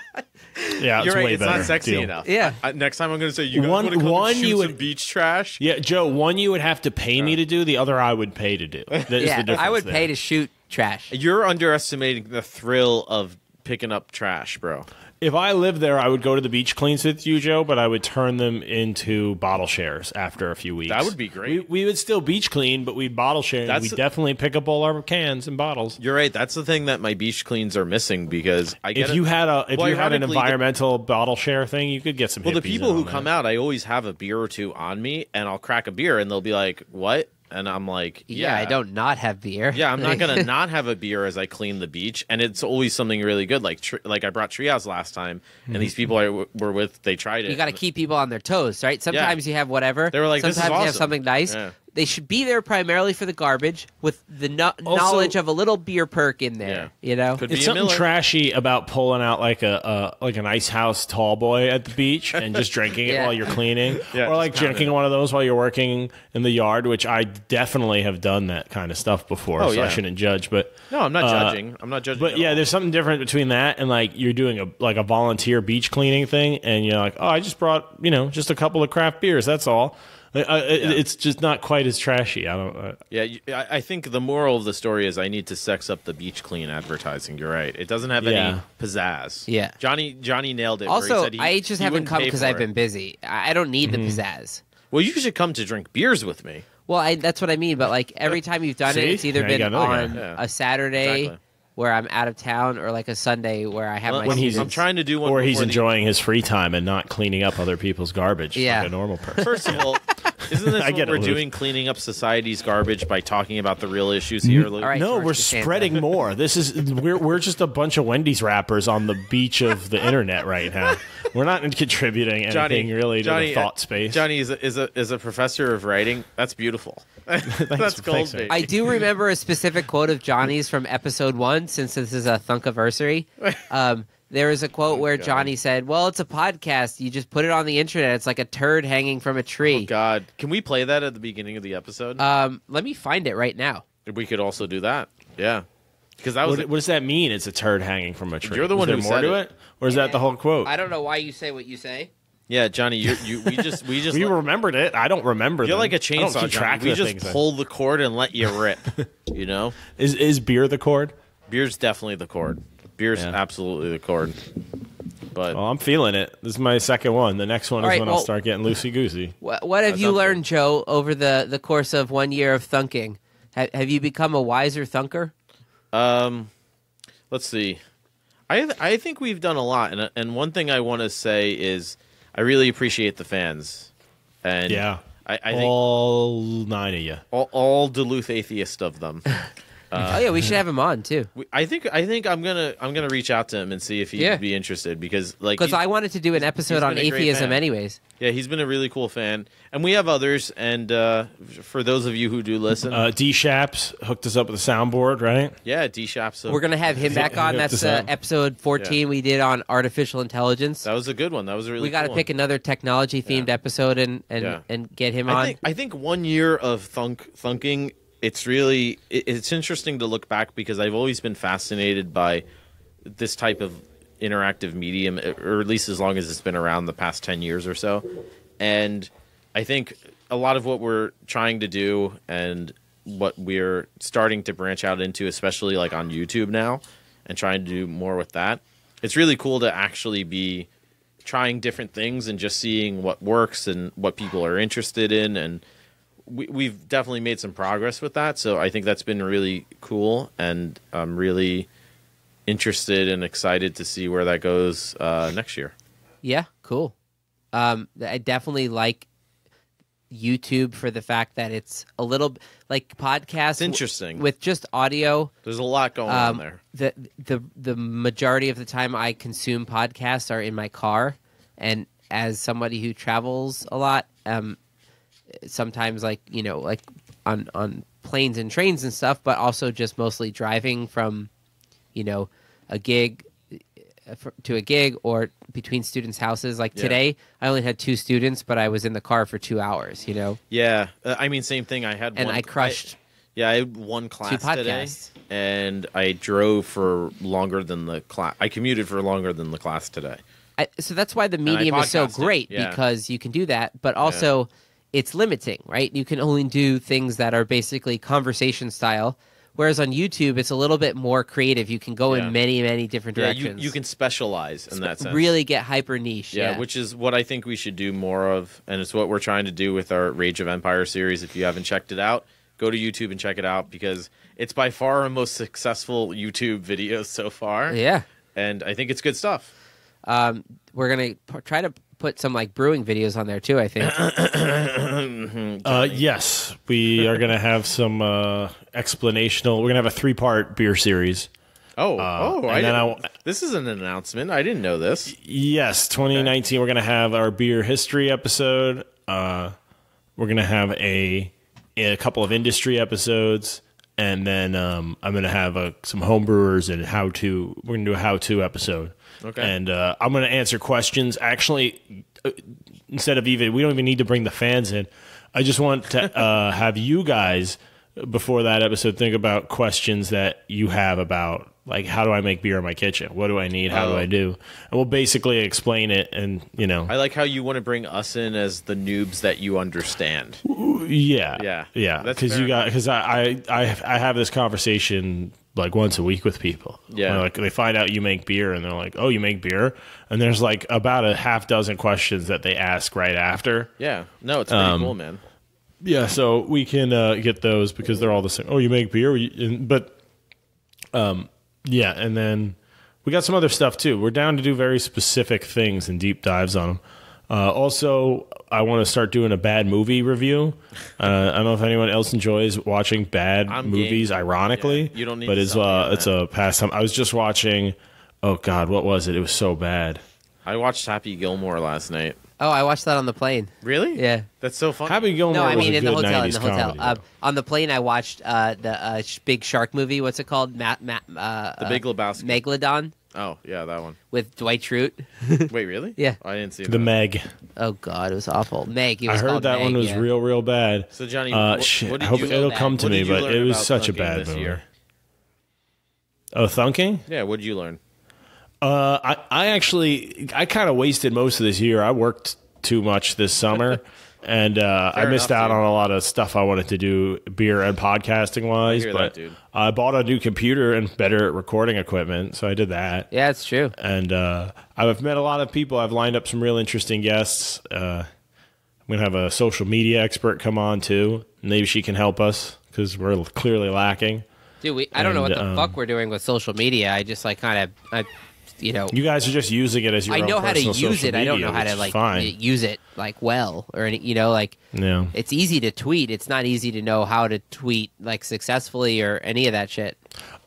Yeah, it's You're right. way It's better. not sexy deal. enough. Yeah. Next time I'm going to say, "You guys One- want to come one and shoot you some would- beach trash?" Yeah, Joe, one you would have to pay me to do, the other I would pay to do. That is Yeah, the difference I would there. pay to shoot trash. You're underestimating the thrill of picking up trash, bro. If I lived there, I would go to the beach cleans with you, Joe, but I would turn them into bottle shares after a few weeks. That would be great. We would still beach clean, but we'd bottle share. And That's- we'd definitely pick up all our cans and bottles. You're right. That's the thing that my beach cleans are missing because I get If you had Well, an ironically, the- environmental bottle share thing, you could get some. Well, the hippies people in who on come that. out, I always have a beer or two on me, and I'll crack a beer, and they'll be like, "What?" And I'm like, Yeah, I don't not have beer. Yeah, I'm not gonna not have a beer as I clean the beach, and it's always something really good. Like I brought Treehouse last time, and these people I were with, they tried it. You got to keep people on their toes, right? Sometimes you have whatever. They were like, "This is sometimes you have awesome." something nice. Yeah. They should be there primarily for the garbage with the knowledge of a little beer perk in there. Yeah. You know, Could It's be a something Miller. trashy about pulling out like an ice house tall boy at the beach and just drinking it Yeah. while you're cleaning, Yeah, or like just pounding drinking it. one of those while you're working in the yard, which I definitely have done that kind of stuff before, Oh, so I yeah. shouldn't judge. But No, I'm not judging. I'm not judging. But at yeah, all. there's something different between that and like you're doing a volunteer beach cleaning thing, and you're like, oh, I just brought just a couple of craft beers. That's all. It's just not quite as trashy. I don't. Yeah, I think the moral of the story is I need to sex up the beach clean advertising. You're right. It doesn't have any Yeah. pizzazz. Yeah. Johnny nailed it. where he also said I just he haven't wouldn't come pay because for I've it. been busy. I don't need Mm-hmm. the pizzazz. Well, you should come to drink beers with me. Well, that's what I mean. But like every time you've done it, See? it's either Now you been got another on guy. Yeah. a Saturday Exactly. where I'm out of town, or like a Sunday where I have Well, my when he's- students. I'm trying to do one. Or he's before the- enjoying his free time and not cleaning up other people's garbage Yeah. like a normal person. First of all, isn't this I what get it, we're Luke. doing? Cleaning up society's garbage by talking about the real issues here, Luke? All right. No, George we're Costanza. spreading more. This is we're just a bunch of Wendy's wrappers on the beach of the internet right now. We're not contributing anything really to the thought space. Johnny is a professor of writing. That's beautiful. That's gold, Thanks, man. baby. I do remember a specific quote of Johnny's from episode 1, since this is a Thunkiversary. There was a quote where Johnny said, well, it's a podcast. You just put it on the internet. It's like a turd hanging from a tree. God, can we play that at the beginning of the episode? Let me find it right now. We could also do that. Yeah, because that was What does that mean? It's a turd hanging from a tree. You're the one is there who more said to it. it, or is that the whole quote? I don't know why you say what you say. yeah, Johnny. We just You remembered it. I don't remember. You're them. like a I don't chainsaw, keep track Johnny. We of the just things I- pull the cord and let you rip. You know, Is beer the cord? beer's definitely the cord. Beer's Yeah. absolutely the cord. But Well, I'm feeling it. This is my second one. The next one All is right, when well- I'll start getting loosey goosey. What have That you sounds learned, Joe, over the course of 1 year of thunking? Have you become a wiser thunker? let's see. I think we've done a lot, and one thing I want to say is I really appreciate the fans. And Yeah, I think all 9 of you. all Duluth atheist of them. Oh yeah, we should have him on too. I think I'm gonna reach out to him and see if he'd Yeah. be interested because like Because I wanted to do an episode on been a great atheism, fan. anyways. yeah, he's been a really cool fan, and we have others. And for those of you who do listen, D Shaps hooked us up with a soundboard, right? yeah, D Shap. So We're gonna have him back on. Hook That's this up. episode 14 we did on artificial intelligence. that was a good one. That was a really. We got to cool pick one. another technology themed episode and Yeah. get him on. I think 1 year of thunking. It's really it's interesting to look back because I've always been fascinated by this type of interactive medium, or at least as long as it's been around the past 10 years or so. And I think a lot of what we're trying to do and what we're starting to branch out into, especially like on YouTube now, and trying to do more with that, it's really cool to actually be trying different things and just seeing what works and what people are interested in. And we've definitely made some progress with that. So I think that's been really cool. And I'm really interested and excited to see where that goes next year. Yeah, cool. I definitely like YouTube for the fact that it's a little like podcasts. It's interesting. With just audio. There's a lot going on there. The majority of the time I consume podcasts are in my car, and as somebody who travels a lot, sometimes like on planes and trains and stuff, but also just mostly driving from a gig to a gig or between students' houses. Like today, I only had 2 students, but I was in the car for 2 hours. Yeah. I mean, same thing. I had And one, I crushed. I had one class today, podcasts. and I drove for longer than the class. I commuted for longer than the class today. So that's why the I medium is so podcasted, great, yeah. because you can do that, but also it's limiting, right? You can only do things that are basically conversation style, whereas on YouTube it's a little bit more creative. You can go Yeah. in many, many different Yeah, directions. you can specialize in that sense. really get hyper niche. Yeah, which is what I think we should do more of, and it's what we're trying to do with our Rage of Empire series. If you haven't checked it out, go to YouTube and check it out, because it's by far our most successful YouTube video so far. Yeah. And I think it's good stuff. We're going to try to put some like brewing videos on there too, I think. Yes, we are going to have some explanational. We're going to have a 3-part beer series. This is an announcement. I didn't know this. Yes, 2019. We're going to have our beer history episode. We're going to have a couple of industry episodes, and then I'm going to have some homebrewers and how-to. We're going to do a how-to episode. Okay. And I'm going to answer questions. Actually, we don't even need to bring the fans in. I just want to have you guys, before that episode, think about questions that you have about, like, how do I make beer in my kitchen? What do I need? How do I do? And we'll basically explain it, and, I like how you want to bring us in as the noobs that you understand. Yeah. That's Because fair enough. because I have this conversation like once a week with people. Yeah. Where, like, they find out you make beer, and they're like, "Oh, you make beer?" And there's like about a half dozen questions that they ask right after. Yeah. No, it's pretty cool, man. Yeah, so we can get those because they're all the same. Oh, you make beer, yeah, and then we got some other stuff too. We're down to do very specific things and deep dives on them. Also, I want to start doing a bad movie review. I don't know if anyone else enjoys watching bad movies. game. Ironically, Yeah, you don't need but to it's stop me on a pastime. I was just watching. Oh God, what was it? It was so bad. I watched Happy Gilmore last night. Oh, I watched that on the plane. Really? Yeah. That's so fun. Happy Gilmore No, I was mean a in the good hotel. 90s In the hotel. comedy, On the plane, I watched the big shark movie. What's it called? The Big Lebowski. Megalodon Oh, yeah, that one. with Dwight Schrute. Wait, really? Yeah. I didn't see The that. Meg. Oh God, it was awful. Meg. It I was heard called that Meg, one was yeah. real bad. So, Johnny, Shit, what I did hope you it'll that? come to what me, did you but learn it was about such a thunking bad this movie. year? Oh, thunking? Yeah, what did you learn? I kind of wasted most of this year. I worked too much this summer, and I missed enough, out dude. on a lot of stuff I wanted to do, beer and podcasting wise. I hear But that, dude. I bought a new computer and better recording equipment, so I did that. Yeah, it's true. And I've met a lot of people. I've lined up some real interesting guests. I'm gonna have a social media expert come on too. Maybe she can help us because we're clearly lacking. Dude, I don't know what the And, fuck we're doing with social media. I just like kind of, You guys are just using it as your I own know how to personal use social it. I don't media, know how which to is like fine. use it. like well or any, like Yeah. it's easy to tweet. It's not easy to know how to tweet like successfully or any of that shit.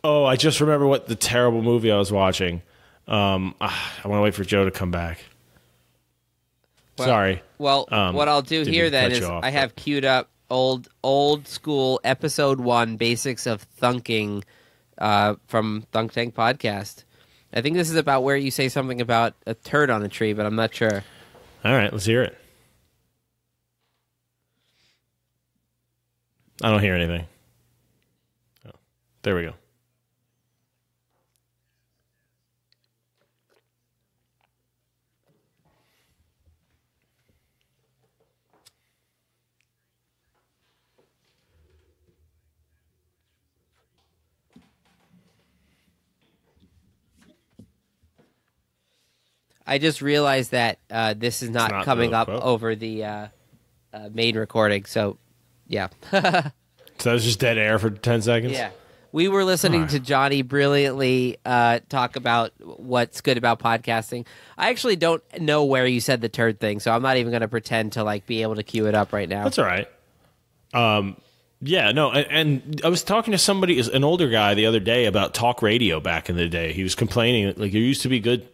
Oh, I just remember what the terrible movie I was watching. I want to wait for Joe to come back. Sorry. Well, what I'll do didn't here mean to then cut is you off, I have queued up old school episode 1 basics of thunking from Thunk Tank Podcast. I think this is about where you say something about a turd on a tree, but I'm not sure. All right, let's hear it. I don't hear anything. Oh, there we go. I just realized that this is not not coming the up quote. over the main recording, so yeah. So that was just dead air for 10 seconds? Yeah. We were listening Alright. to Johnny brilliantly talk about what's good about podcasting. I actually don't know where you said the turd thing, so I'm not even going to pretend to like be able to cue it up right now. That's all right. Yeah, no, and I was talking to somebody, an older guy, the other day about talk radio back in the day. He was complaining like there used to be good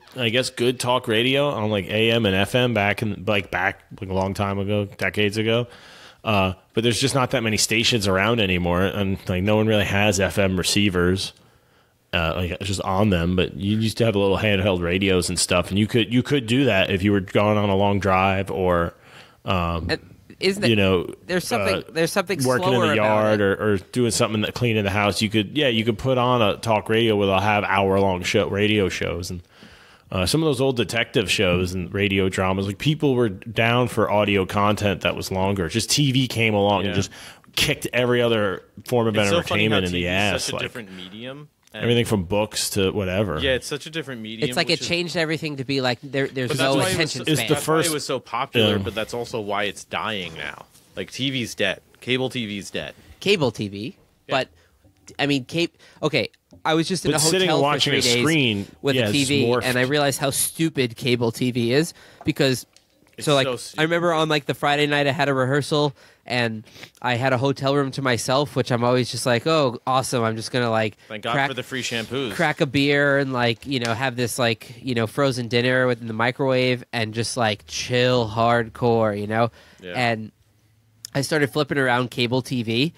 talk radio on like AM and FM back a long time ago, decades ago. But there's just not that many stations around anymore, and like no one really has FM receivers like just on them. But you used to have little handheld radios and stuff, and you could do that if you were going on a long drive or Isn't it, there's something working in slower the yard about it. or doing something that cleaning the house. You could put on a talk radio where they'll have hour-long radio shows, and some of those old detective shows and radio dramas, like people were down for audio content that was longer. Just TV came along and just kicked every other form of It's so funny how entertainment in the TV is ass. Such a like, different medium. And everything from books to whatever. Yeah, it's such a different medium. It's like it changed everything to be like there's But no that's why attention it's span. the that's why first- it was so popular, Yeah. but that's also why it's dying now. Like TV's dead. Cable TV's dead. Cable TV, but I mean, okay. I was just in But a sitting hotel and for watching 3 a days screen, with yeah, a it's TV, morphed. and I realized how stupid cable TV is because. It's So like so stupid. I remember on like the Friday night I had a rehearsal and I had a hotel room to myself, which I'm always just like, oh, awesome! I'm just gonna like Thank God for the free shampoos. crack a beer and like have this like frozen dinner within the microwave and just like chill hardcore, Yeah. And I started flipping around cable TV,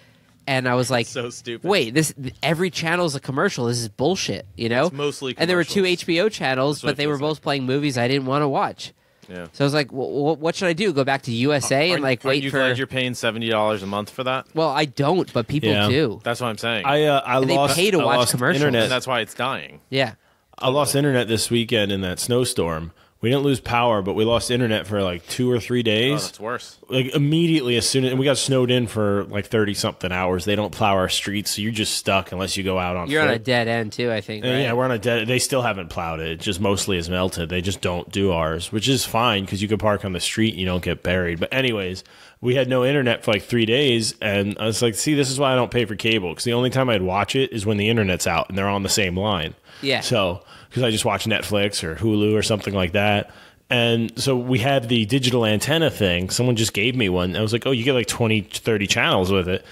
and I was like, So stupid. Wait, every channel is a commercial. This is bullshit, It's mostly And there were 2 commercials. HBO channels, That's what but they it were feels like. both playing movies I didn't want to watch. Yeah. So I was like, what should I do? Go back to USA and like Aren't wait you for? glad you're paying $70 a month for that? Well, I don't, but people Yeah. do. That's what I'm saying. I And they lost, pay to I watch lost commercials. and internet. that's why it's dying. Yeah. I lost internet this weekend in that snowstorm. We didn't lose power, but we lost internet for like 2 or 3 Oh, days. that's worse. Like immediately as soon as and we got snowed in for like 30 something hours. They don't plow our streets, so you're just stuck unless you go out on You're on foot. a dead end too, I think. And Right? yeah, we're on a dead. They still haven't plowed it. It just mostly is melted. They just don't do ours, which is fine because you can park on the street and you don't get buried. But anyways, we had no internet for like 3 days, and I was like, "See, this is why I don't pay for cable because the only time I'd watch it is when the internet's out and they're on the same line." Yeah. So because I just watch Netflix or Hulu or something like that. And so we had the digital antenna thing. Someone just gave me one. I was like, oh, you get like 20, 30 channels with it.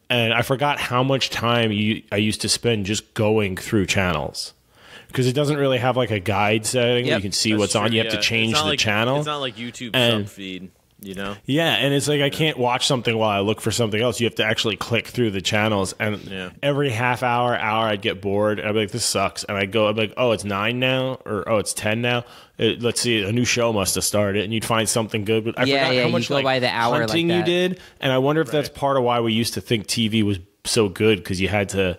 And I forgot how much time I used to spend just going through channels. Because it doesn't really have like a guide setting. Yep. You can see That's what's on. true, You have yeah. to change It's not the like, channel. It's not like YouTube And- sub feed, you know? Yeah, and it's like I can't watch something while I look for something else. You have to actually click through the channels, and Yeah. every half hour, I'd get bored. And I'd be like, "This sucks," and I'd be like, "Oh, it's 9 now," or "Oh, it's 10 now." Let's see, a new show must have started, and you'd find something good. But I Yeah, forgot yeah, how you much go like by the hour like hunting you that. did, and I wonder if that's part of why we used to think TV was so good because you had to,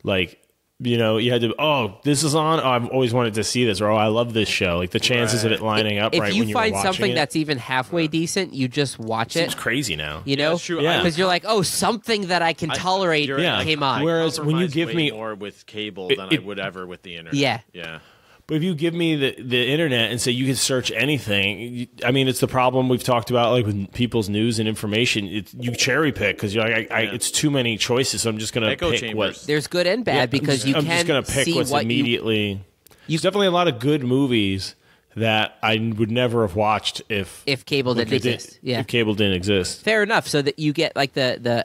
like. You had to. Oh, this is on. Oh, I've always wanted to see this, or oh, I love this show. Like the chances of it lining up If right you when you find were watching something it, that's even halfway decent, you just watch seems it. crazy now. You know, that's true. Yeah. because you're like, oh, something that I can tolerate You're right. Yeah. came on. Whereas when you Compromise give way me more with cable than it- I would ever with the internet. Yeah. Yeah. But if you give me the internet and say you can search anything, I mean, it's the problem we've talked about, like with people's news and information. You cherry pick because you're like, it's too many choices. So I'm just going to Echo pick chambers. what. There's good and bad because you I'm can just going to pick see what's what immediately. There's definitely a lot of good movies that I would never have watched if cable didn't exist. Yeah. If cable didn't exist. Fair enough. So that you get like the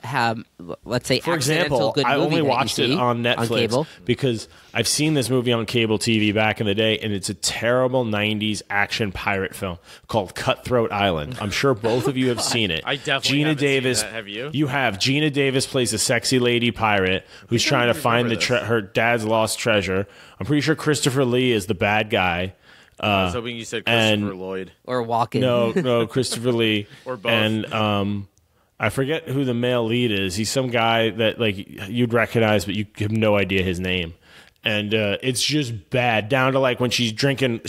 let's say For accidental example, good I movie only that watched you it see on Netflix cable. because I've seen this movie on cable TV back in the day, and it's a terrible 90s action pirate film called Cutthroat Island. I'm sure both of you have seen it. I definitely Gina haven't seen Davis, that. Have you? You have. Gina Davis plays a sexy lady pirate who's trying to find her dad's lost treasure. I'm pretty sure Christopher Lee is the bad guy. I was hoping you said Christopher Lloyd. Or Walken. No, Christopher Lee. Or both. And I forget who the male lead is. He's some guy that like you'd recognize, but you have no idea his name. And it's just bad, down to like when she's drinking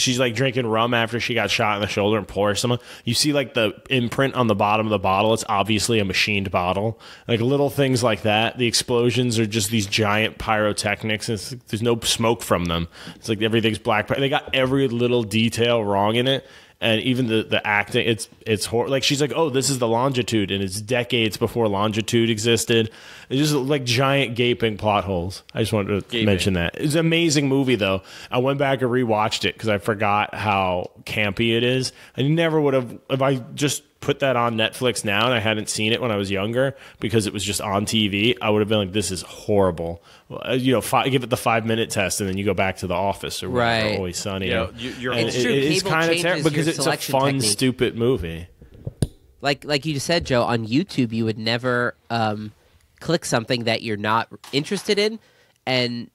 rum after she got shot in the shoulder and pours some. You see like the imprint on the bottom of the bottle. It's obviously a machined bottle. Like little things like that. The explosions are just these giant pyrotechnics. There's no smoke from them. It's like everything's black. They got every little detail wrong in it. And even the acting, it's like she's like, oh, this is the Longitude, and it's decades before Longitude existed. It's just like giant gaping plot holes. I just wanted to mention that. It's an amazing movie, though. I went back and rewatched it because I forgot how campy it is. I never would have if I just put that on Netflix now and I hadn't seen it when I was younger because it was just on TV. I would have been like, this is horrible. Give it the 5-minute test, and then you go back to The Office or right. Always Sunny. Yeah, it's true. It's Cable kind of changes terrible because your it's a selection fun, technique. stupid movie. Like you just said, Joe, on YouTube you would never click something that you're not interested in, and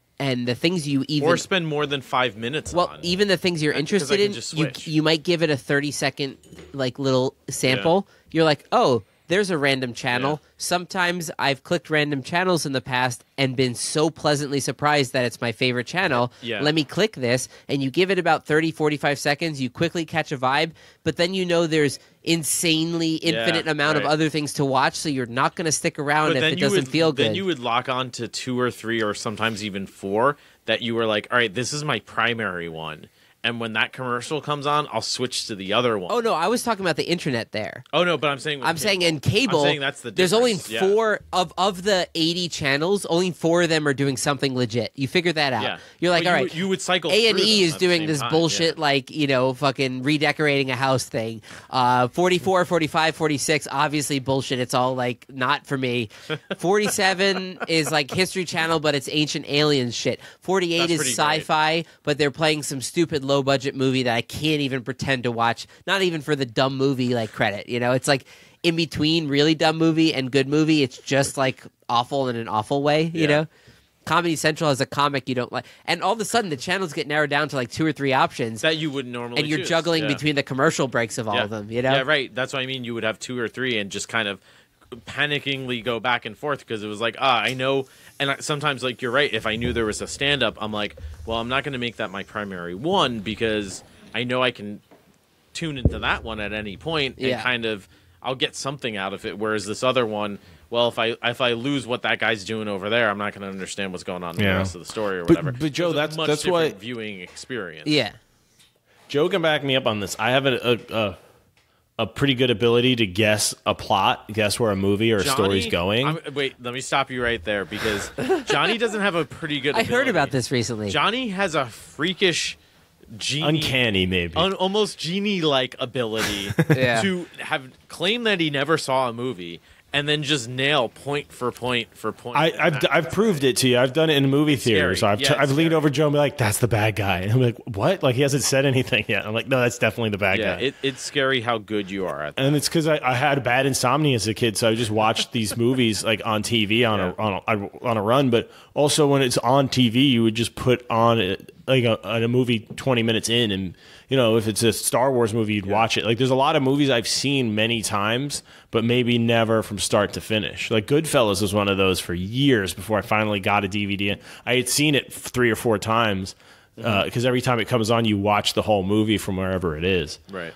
the things you even or spend more than 5 minutes on. Even the things you're interested in, you might give it a 30-second like little sample. Yeah. You're like, oh, there's a random channel. Yeah. Sometimes I've clicked random channels in the past and been so pleasantly surprised that it's my favorite channel. Yeah. Let me click this, and you give it about 30, 45 seconds. You quickly catch a vibe, but then there's insanely infinite amount of other things to watch, so you're not going to stick around if it doesn't feel good. Then you would lock on to 2 or 3 or sometimes even 4 that you were like, all right, this is my primary one. And when that commercial comes on, I'll switch to the other one. Oh, no, I was talking about the internet there. Oh, no, but I'm saying in cable, I'm saying that's the there's only difference. 4 of the 80 channels, only 4 of them are doing something legit. You figure that out. Yeah. You're like, But all right, you would cycle A&E is doing this time, bullshit like, fucking redecorating a house thing. 44, 45, 46, obviously bullshit. It's all like not for me. 47 is like History Channel, but it's ancient aliens shit. 48 That's is sci-fi, but they're playing some stupid low budget movie that I can't even pretend to watch, not even for the dumb movie like credit. It's like in between really dumb movie and good movie. It's just like awful in an awful way, you know? Comedy Central has a comic you don't like, and all of a sudden the channels get narrowed down to like 2 or 3 options that you would normally and you're choose. juggling between the commercial breaks of all of them, Yeah, right. That's what I mean. You would have 2 or 3 and just kind of panickingly go back and forth because it was like, I know. And sometimes, like, you're right. If I knew there was a stand-up, I'm like, well, I'm not going to make that my primary one because I know I can tune into that one at any point and kind of I'll get something out of it. Whereas this other one, well, if I lose what that guy's doing over there, I'm not going to understand what's going on in the rest of the story or whatever. But Joe, that's that's why viewing experience. Yeah. Joe can back me up on this. I have a pretty good ability to guess a plot, guess where a movie or a story's going. Wait, let me stop you right there because Johnny doesn't have a pretty good ability. I heard about this recently. Johnny has a freakish genie, uncanny maybe, almost genie-like ability to have claim that he never saw a movie and then just nail point for point for point. I've proved it to you. I've done it in a movie theater. So I've leaned over Joe and be like, "That's the bad guy." And I'm like, "What?" Like he hasn't said anything yet. I'm like, "No, that's definitely the bad guy." It's scary how good you are at that. And it's because I had bad insomnia as a kid, so I just watched these movies like on TV on a run. But also when it's on TV, you would just put on a movie 20 minutes in, and if it's a Star Wars movie, you'd watch it. Like there's a lot of movies I've seen many times, but maybe never from start to finish. Like Goodfellas was one of those for years before I finally got a DVD. I had seen it 3 or 4 times because every time it comes on, you watch the whole movie from wherever it is. Right.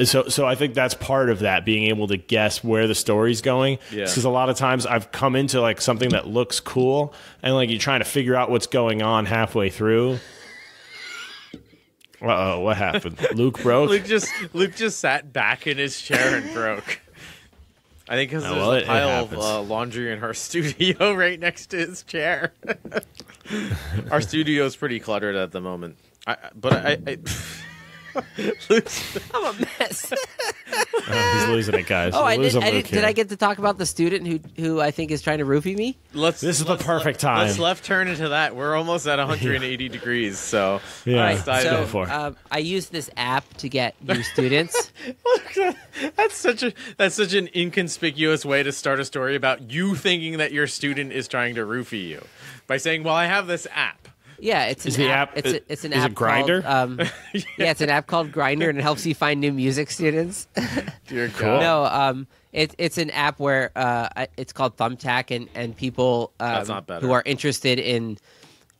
So I think that's part of that, being able to guess where the story's going. Because a lot of times I've come into like something that looks cool, and like you're trying to figure out what's going on halfway through. Uh-oh, what happened? Luke broke? Luke just sat back in his chair and broke. I think because there's a pile of laundry in our studio right next to his chair. Our studio is pretty cluttered at the moment. I'm a mess. He's losing it, guys. Oh, Losing Luke did here. I get to talk about the student who I think is trying to roofie me? This is the perfect time. Let's left turn into that. We're almost at 180 degrees, so Yeah. All right, let's dive go in. for it. I use this app to get new students. That's such an inconspicuous way to start a story about you thinking that your student is trying to roofie you by saying, "Well, I have this app." Yeah, it's Is an the app. app- It's an is app it Grindr? called, yeah, it's an app called Grinder, and it helps you find new music students. Dear Cool. God. No, it's an app where it's called Thumbtack, and people That's not better. who are interested in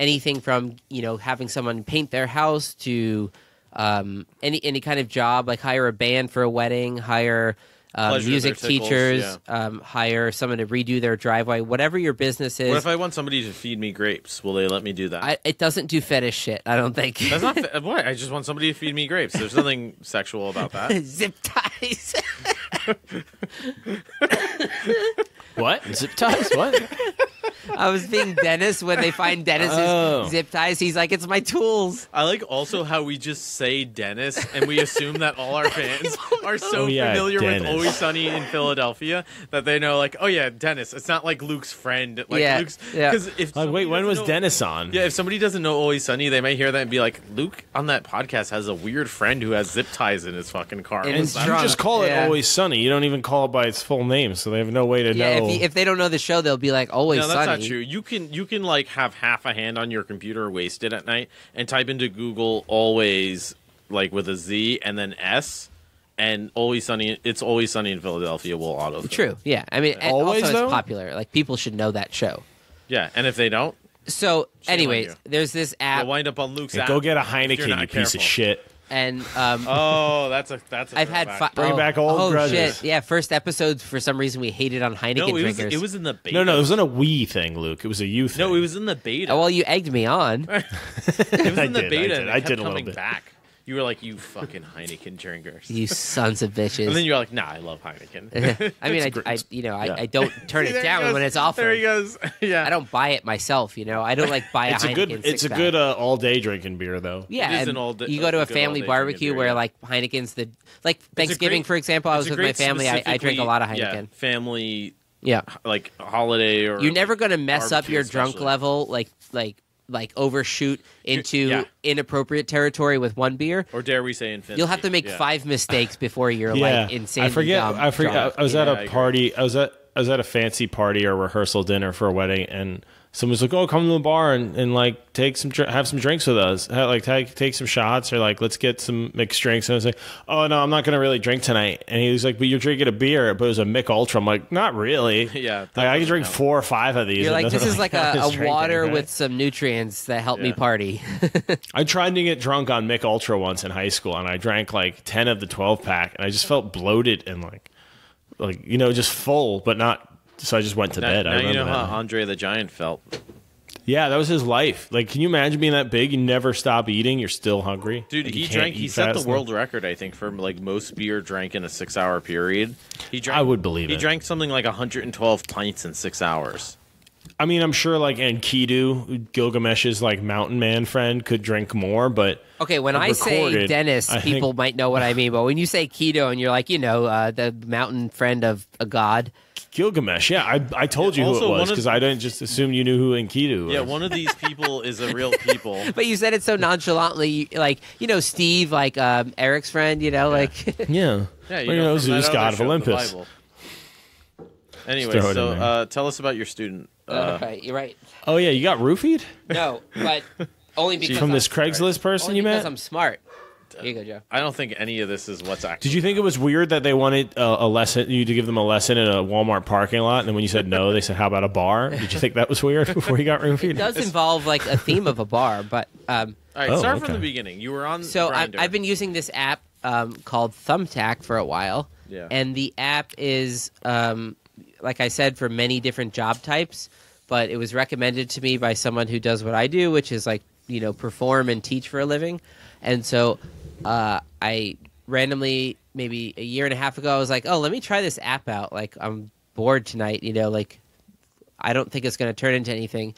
anything from having someone paint their house to any kind of job, like hire a band for a wedding, hire Pleasure music their tickles, teachers, hire someone to redo their driveway, whatever your business is. What if I want somebody to feed me grapes? Will they let me do that? It doesn't do fetish shit, I don't think. That's not what. I just want somebody to feed me grapes. There's nothing sexual about that. Zip ties. What? Zip ties? What? I was being Dennis when they find Dennis's Oh. zip ties. He's like, it's my tools. I like also how we just say Dennis and we assume that all our fans are so Oh, yeah, familiar with Dennis. Always Sunny in Philadelphia that they know, like, oh yeah, Dennis. It's not like Luke's friend. Like Yeah, Luke's. yeah. Because if Like, wait, somebody when doesn't was know- Dennis on? Yeah, if somebody doesn't know Always Sunny, they might hear that and be like, Luke on that podcast has a weird friend who has zip ties in his fucking car. And And What's it's that? you drunk. just call it Yeah. Always Sunny. You don't even call it by its full name, so they have no way to Yeah, know. if they don't know the show, they'll be like, always No, that's sunny. not true. You can like have half a hand on your computer wasted at night and type into Google always like with a Z and then S and Always Sunny. It's Always Sunny in Philadelphia will auto. True. Yeah. I mean, and Always, also though? it's popular. Like people should know that show. Yeah, and if they don't, So, Shame on anyways, you. there's this you'll app, wind up on Luke's Hey, app. go get a if you're Heineken, not you piece careful. of shit. and Oh, that's a I've had throwback. Bring back old grudges. shit. Yeah, first episodes for some reason we hated on Heineken No, drinkers. it was in the beta. No, it wasn't a we thing, Luke. It was a you thing. No, it was in the beta. Oh, well, you egged me on. It was I in the did, I beta. did. and it I kept did a little coming bit. back. You were like, you fucking Heineken drinkers. You sons of bitches. And then you're like, nah, I love Heineken. I mean, I don't turn it There he down goes. when it's offered. There he goes. Yeah. I don't buy it myself, I don't like buy It's a a Heineken good. It's a six-pack. good all day drinking beer though. Yeah, It is and an all-day- you go to a a good family all-day barbecue drinking where beer, yeah. like Heineken's like Thanksgiving, great- for example. I it's was a with my great family. I drink a lot of specifically- Heineken. family Yeah, like holiday or you're never going to mess up barbecue your drunk especially. level like overshoot into yeah. inappropriate territory with one beer. or dare we say infinity. You'll have to make Yeah. 5 mistakes before you're Yeah, like insanely I forget. dumb I forget. drunk. I was Yeah, at I a agree. party. I was at a fancy party or rehearsal dinner for a wedding, and someone was like, "Oh, come to the bar and like take some have some drinks with us. Take some shots or like let's get some mixed drinks." And I was like, "Oh no, I'm not gonna really drink tonight." And he was like, "But you're drinking a beer, but it was a Mick Ultra." I'm like, "Not really. Yeah, that like, I can doesn't drink count. 4 or 5 of these." You're It like, doesn't this is like count as a drinking, water right? with some nutrients that help me Yeah. party. I tried to get drunk on Mick Ultra once in high school, and I drank like 10 of the 12 pack, and I just felt bloated and like just full, but not. So I just went to bed. Now I you know remember how that. Andre the Giant felt. Yeah, that was his life. Like, can you imagine being that big? You never stop eating. You're still hungry. Dude, Like, he you can't drank. He eat set fast the world record, I think, for like most beer drank in a 6-hour period. He drank. I would believe he it. drank something like 112 pints in 6 hours. I mean, I'm sure like Enkidu, Gilgamesh's like mountain man friend, could drink more, but Okay, when I say recorded, Dennis, I people think- might know what I mean. But when you say keto and you're like, the mountain friend of a god, Gilgamesh. Yeah, I told you who Also, it one was of- because I didn't just assume you knew who Enkidu was. Yeah, one of these people is a real people. but you said it so nonchalantly, like Steve, like Eric's friend, like yeah. Yeah, Well, you know, from that Zeus, other god of show, the Olympus. Bible. Anyway, throw it so in there. tell us about your student. right, you're right. Oh yeah, you got roofied No, but only because from this I'm, Craigslist person only you because met. I'm smart. Here you go, Joe. I don't think any of this is what's actually. Did you think it was weird that they wanted a lesson, you to give them a lesson in a Walmart parking lot, and then when you said no, they said, "How about a bar?" Did you think that was weird before you got roofied? It does involve like a theme of a bar, but All right, Oh, start okay. from the beginning. You were on. so Grindr. I've been using this app called Thumbtack for a while. Yeah. And the app is, like I said, for many different job types, but it was recommended to me by someone who does what I do, which is like, perform and teach for a living. And so I randomly, maybe a year and a half ago, I was like, oh, let me try this app out. Like, I'm bored tonight, like, I don't think it's going to turn into anything.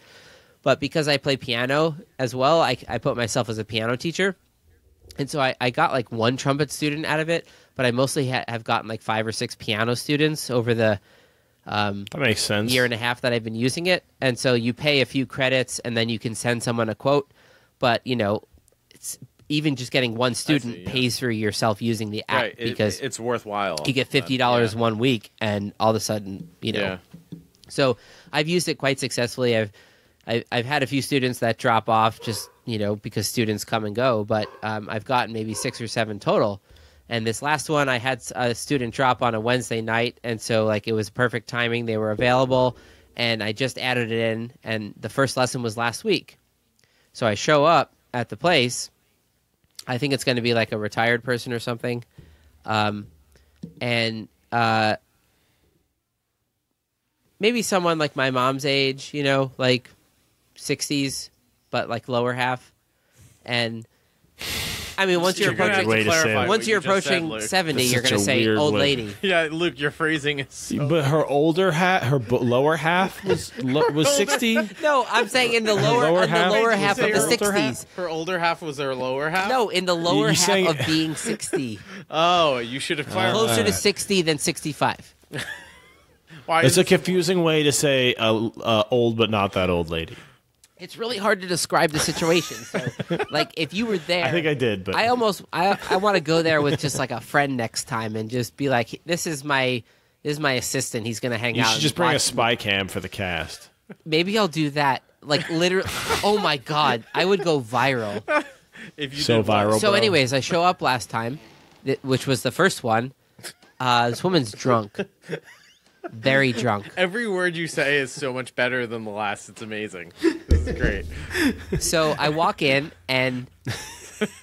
But because I play piano as well, I put myself as a piano teacher. And so I got like one trumpet student out of it, but I mostly have gotten like 5 or 6 piano students over the That makes sense. year and a half that I've been using it. And so you pay a few credits and then you can send someone a quote. But, it's even just getting one student yeah. pays for yourself using the app Right, because it's worthwhile. you get $50 1 week and all of a sudden, Yeah. So I've used it quite successfully. I've had a few students that drop off just, because students come and go, but I've gotten maybe 6 or 7 total. And this last one, I had a student drop on a Wednesday night, and so it was perfect timing. They were available, and I just added it in, and the first lesson was last week. So I show up at the place. I think it's going to be like a retired person or something. Maybe someone like my mom's age, like 60s, but like lower half. And I mean, once you're You're gonna have Way to to say clarify it. once what you're you just said, approaching Luke. 70, That's you're such going to a say weird old way. lady. Yeah, Luke, your phrasing is so... But her older lower half was 60. No, I'm saying in the lower, lower in the half? lower Did you half say of the her older 60s. Her older half was her lower half? No, in the lower You half saying- of being 60. Oh, you should have clarified. Closer to 60 than 65. Why It's is a it- confusing way to say old but not that old lady. It's really hard to describe the situation. So, if you were there, I think I did, but I want to go there with just like a friend next time and just be like, this is my assistant. He's gonna hang you out. should and just bring a watch- spy cam for the cast. Maybe I'll do that. Like literally. Oh my god, I would go viral. if you So did what? viral. So, bro. anyways, I show up last time, which was the first one. This woman's drunk, very drunk. Every word you say is so much better than the last. It's amazing. This is great. So I walk in, and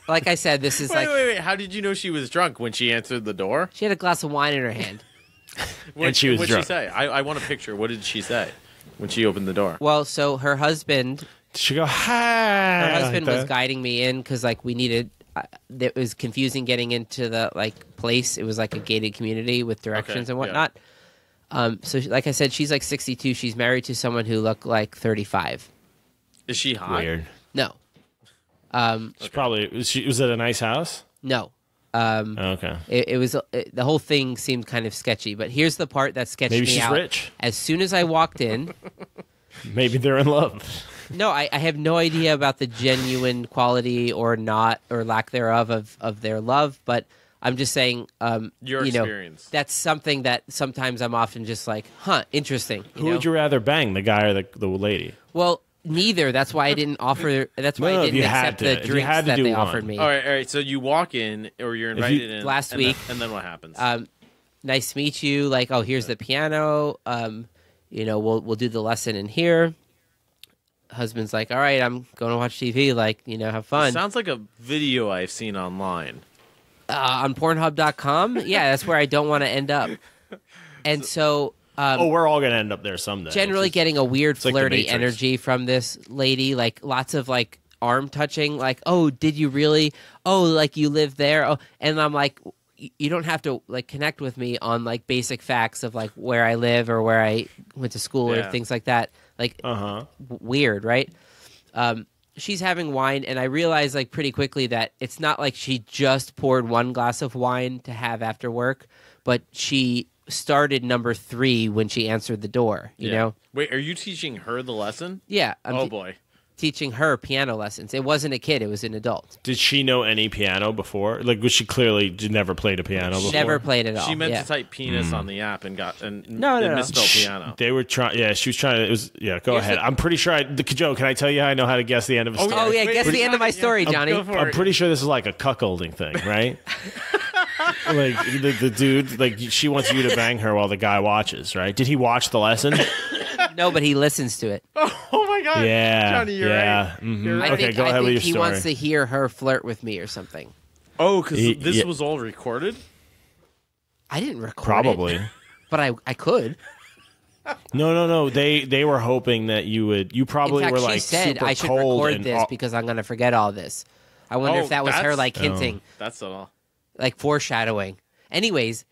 like I said, this is Wait. How did you know she was drunk when she answered the door? she had a glass of wine in her hand. What, she was what'd drunk. she say? I want a picture. What did she say when she opened the door? Well, so her husband She go hi. her husband like was that. guiding me in because we needed it was confusing getting into the place. It was like a gated community with directions Okay, and whatnot. So like I said, she's like 62. She's married to someone who looked like 35. Is she hot? Weird. No, It's probably was it a nice house? no. Okay. It was the whole thing seemed kind of sketchy. But here's the part that sketched Maybe me she's out. rich. As soon as I walked in, Maybe they're in love. no, I have no idea about the genuine quality or not or lack thereof of their love. But I'm just saying, Your experience. That's something that sometimes I'm often just like, interesting. Who would you rather bang, the guy or the lady? Well, neither. That's why I didn't offer. That's why No, I if didn't you had accept to- the if you drinks had to that do they one. offered me. All right. So you walk in, or you're invited in Last and then- week. and then what happens? Nice to meet you. Like, oh, here's the piano. We'll do the lesson in here. Husband's like, all right, I'm going to watch TV. Like, have fun. Sounds like a video I've seen online. On Pornhub.com. Yeah, that's where I don't want to end up. And so. We're all gonna end up there someday. Generally It's just- getting a weird like the flirty Matrix. energy from this lady, like lots of like arm touching, like, oh, did you really? Oh, like you live there? Oh, and I'm like, you don't have to like connect with me on like basic facts of like where I live or where I went to school or Yeah. things like that. Like weird, right? She's having wine, and I realized like pretty quickly that it's not like she just poured one glass of wine to have after work, but she started number 3 when she answered the door. You know? Wait, are you teaching her the lesson? Yeah. I'm Oh boy. teaching her piano lessons. It wasn't a kid; it was an adult. Did she know any piano before? Like, was she clearly never played a piano before? Never played at all. She meant yeah. to type penis on the app and No. misspelled piano. They were trying. Yeah, she was trying to. It was. Yeah, go Here's ahead. the- I'm pretty sure. Joe, can I tell you how I know how to guess the end of a story? Oh yeah, Wait, guess wait, the end of my story, Johnny. Go for I'm it. pretty sure this is like a cuckolding thing, right? Like the dude, like she wants you to bang her while the guy watches, right? Did he watch the lesson? No, but he listens to it. Oh my god. Yeah, Johnny, you're yeah. right. Mhm. You're right. Okay, go I ahead with think your he story. wants to hear her flirt with me or something. Oh, because this Yeah. was all recorded? I didn't record Probably. it, but I could. No. They were hoping that you would. You In probably fact, were she like said super I should cold record and this because I'm going to forget all this. I wonder Oh, if that was her that's- like hinting, That's all. like foreshadowing. Anyways,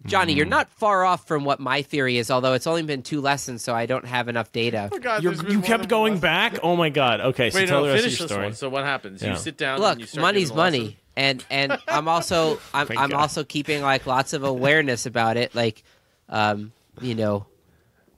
Johnny, you're not far off from what my theory is, although it's only been 2 lessons, so I don't have enough data. Oh god, You there's been more kept than going one. back. Oh my god. Okay, so Wait, tell no, the rest of finish your this story. one. So what happens? Yeah. You sit down Look, and you start money's giving the lesson? money. and I'm also I'm God. also keeping like lots of awareness about it, like you know.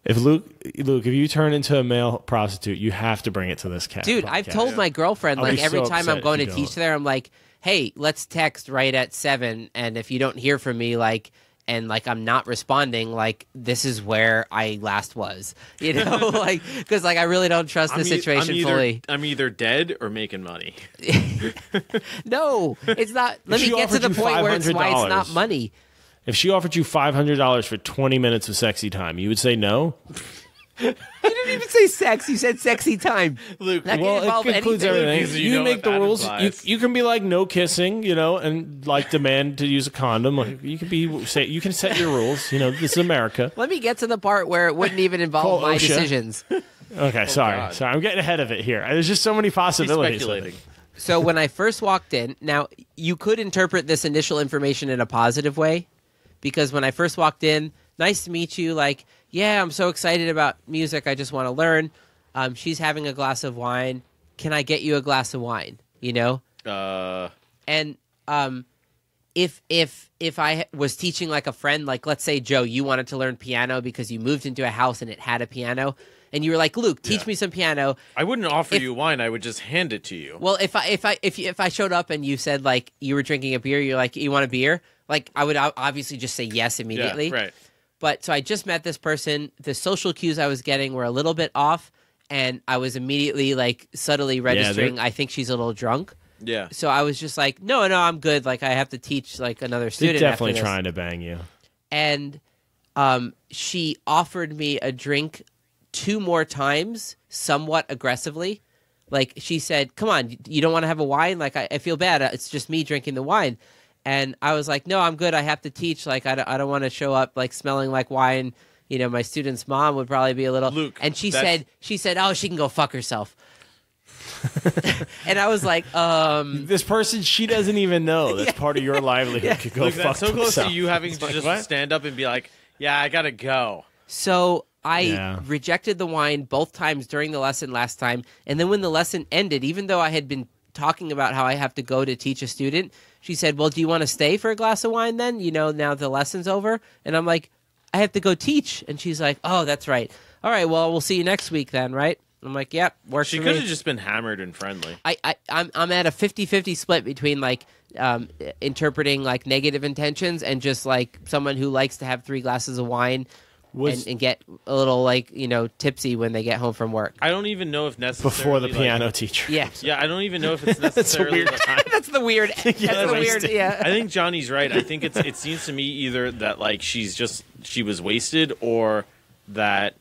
If Luke, if you turn into a male prostitute, you have to bring it to this cat. Dude, podcast. I've told my girlfriend, I'll like, be every so time upset I'm going to if you teach don't. there, I'm like, hey, let's text right at 7, and if you don't hear from me, like, and, like, I'm not responding, like, this is where I last was, you know? Like, because, like, I really don't trust the situation fully. I'm either dead or making money. No, it's not. Let me she get to offered the you point where it's why it's not $500. money. If she offered you $500 for 20 minutes of sexy time, you would say no? You didn't even say sex. You said sexy time. Luke, That Well, can involve it includes anything. everything. Because You, you know make what the that rules. implies. You can be like no kissing, you know, and like demand to use a condom. Like you can be say you can set your rules. You know, this is America. Let me get to the part where it wouldn't even involve Call my OSHA. decisions. Okay, sorry, God. I'm getting ahead of it here. There's just so many he's possibilities. of it. speculating. So when I first walked in, now you could interpret this initial information in a positive way, because when I first walked in, nice to meet you. Like, yeah, I'm so excited about music. I just want to learn. She's having a glass of wine. Can I get you a glass of wine? You know? And if I was teaching like a friend, like let's say Joe, you wanted to learn piano because you moved into a house and it had a piano, and you were like, Luke, teach me some piano. I wouldn't offer If- you wine. I would just hand it to you. Well, if I showed up and you said like you were drinking a beer, you're like, you want a beer? Like I would obviously just say yes immediately. Yeah, right. But so I just met this person. The social cues I was getting were a little bit off, and I was immediately like subtly registering. I think she's a little drunk. Yeah. So I was just like, no, I'm good. Like I have to teach like another They're student. definitely after this. trying to bang you. And she offered me a drink 2 more times, somewhat aggressively. Like she said, come on, you don't want to have a wine? Like I feel bad. It's just me drinking the wine. And I was like, no, I'm good. I have to teach. Like I don't want to show up like smelling like wine. You know, my student's mom would probably be a little. Luke, and she that's- said, oh, she can go fuck herself. And I was like, This person, she doesn't even know that's part of your livelihood. Could go Luke, fuck that's so close themselves. to you having It's to like, just what? stand up and be like, yeah, I gotta go. So I Yeah. rejected the wine both times during the lesson last time. And then when the lesson ended, even though I had been talking about how I have to go to teach a student, she said, well, do you want to stay for a glass of wine then? You know, now the lesson's over. And I'm like, I have to go teach. And she's like, oh, that's right. All right, well, we'll see you next week then, right? I'm like, yep, works She for could me. have just been hammered and friendly. I'm at a 50-50 split between like interpreting like negative intentions and just like someone who likes to have 3 glasses of wine and get a little like, you know, tipsy when they get home from work. I don't even know if necessarily Before the like- piano teacher. Yeah. Yeah, I don't even know if it's That's a necessarily. weird like- time. That's the weird. That's the weird. wasted. Yeah. I think Johnny's right. I think it seems to me either that like she was wasted, or that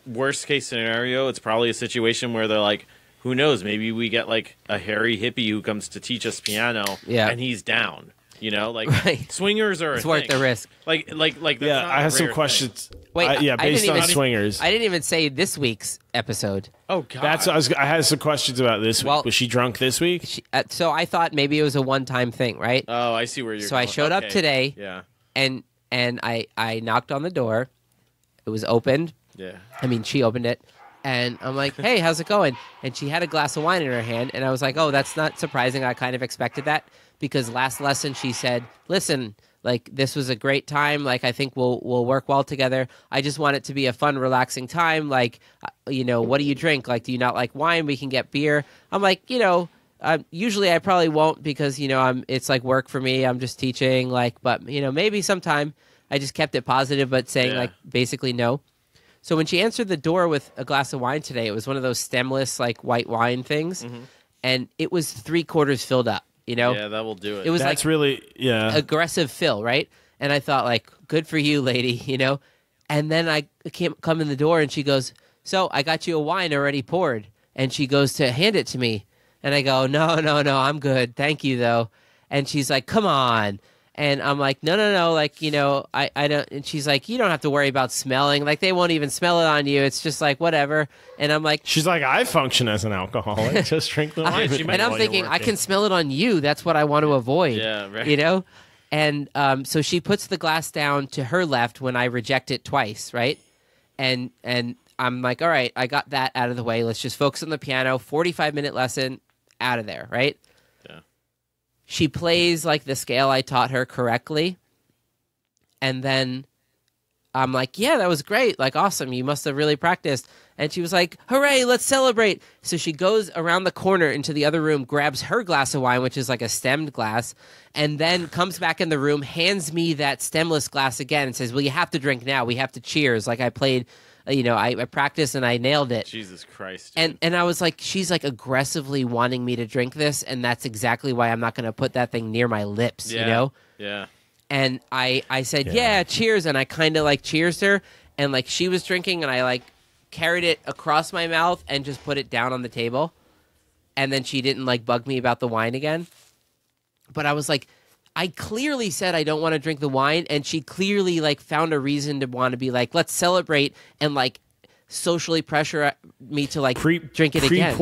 worst case scenario, it's probably a situation where they're like, who knows, maybe we get like a hairy hippie who comes to teach us piano, Yeah. and he's down. You know, like Right. swingers are It's a worth thing. the risk. Like that's Yeah, not I a have some rare questions. Wait, I based didn't on even- swingers. I didn't even say this week's episode. thing. Oh God, That's I had some questions about this week. Well- Was she drunk this week? So I thought maybe it was a one-time thing, right? oh, I see where you're. So I going. showed up Okay. today. Yeah, And I knocked on the door. It was opened. yeah. I mean, she opened it. And I'm like, hey, how's it going? And she had a glass of wine in her hand. And I was like, oh, that's not surprising. I kind of expected that, because last lesson she said, listen, like, this was a great time. Like, I think we'll work well together. I just want it to be a fun, relaxing time. Like, you know, what do you drink? Like, do you not like wine? We can get beer. I'm like, you know, usually I probably won't, because, you know, it's like work for me. I'm just teaching, like, but, you know, maybe sometime. I just kept it positive, but saying Yeah. like basically no. So when she answered the door with a glass of wine today, it was one of those stemless like white wine things, and it was 3/4 filled up. You know, Yeah, that will do it. it was That's like really aggressive fill, right? And I thought like, good for you, lady. You know, and then I come in the door and she goes, "So I got you a wine already poured," and she goes to hand it to me, and I go, "No, I'm good, thank you though," and she's like, "Come on." And I'm like, no, like, you know, I don't, and she's like, you don't have to worry about smelling. Like, they won't even smell it on you. It's just like, whatever. And I'm like, She's like, I function as an alcoholic. Just drink the wine. she might and I'm while you're thinking, I working. can smell it on you. That's what I want to avoid. Yeah, right. You know? And so she puts the glass down to her left when I reject it twice, right? And I'm like, all right, I got that out of the way. Let's just focus on the piano. 45-minute lesson, out of there, right? Yeah. she plays like the scale I taught her correctly. And then I'm like, yeah, that was great. Like, awesome. You must have really practiced. And she was like, hooray, let's celebrate. So she goes around the corner into the other room, grabs her glass of wine, which is like a stemmed glass, and then comes back in the room, hands me that stemless glass again and says, well, you have to drink now. We have to cheers. Like I played, I practiced and I nailed it. Jesus Christ. Dude. And I was like, she's like aggressively wanting me to drink this. And that's exactly why I'm not going to put that thing near my lips, you know? Yeah. And I said, yeah, cheers. And I kind of like cheersed her. And like she was drinking and I like carried it across my mouth and just put it down on the table. And then she didn't like bug me about the wine again. But I was like, I clearly said I don't want to drink the wine. And she clearly like found a reason to want to be like, let's celebrate and like socially pressure me to like drink it again.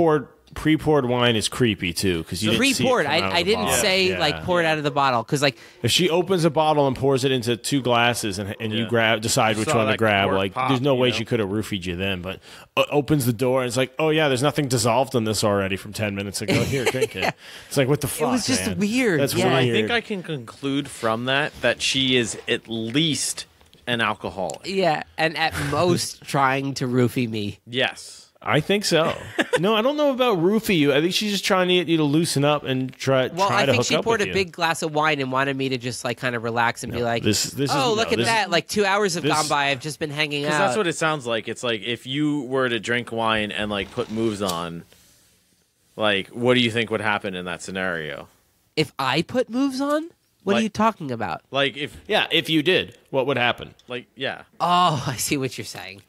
Pre-poured wine is creepy too because you didn't see it pre-poured. come out of the I didn't bottle. say like pour it out of the bottle because like if she opens a bottle and pours it into 2 glasses and you decide which saw one to that grab, cork like pop, there's no way know? she could have roofied you then. But opens the door and it's like, oh yeah, there's nothing dissolved in this already from 10 minutes ago. Here, drink it. It's like what the fuck? it was just man? weird. That's yeah. weird. I think I can conclude from that she is at least an alcoholic. Yeah, and at most trying to roofie me. Yes. I think so. No, I don't know about roofie you. I think she's just trying to get you to loosen up and try Well, to I think hook she up poured with a you. big glass of wine and wanted me to just like kind of relax and be like, this oh, is, look no, at this- that. Like 2 hours have this- gone by. I've just been hanging out. Because that's what it sounds like. It's like if you were to drink wine and like put moves on, like what do you think would happen in that scenario? If I put moves on? What are Like- you talking about? Like if Yeah, if you did, what would happen? like yeah. Oh, I see what you're saying.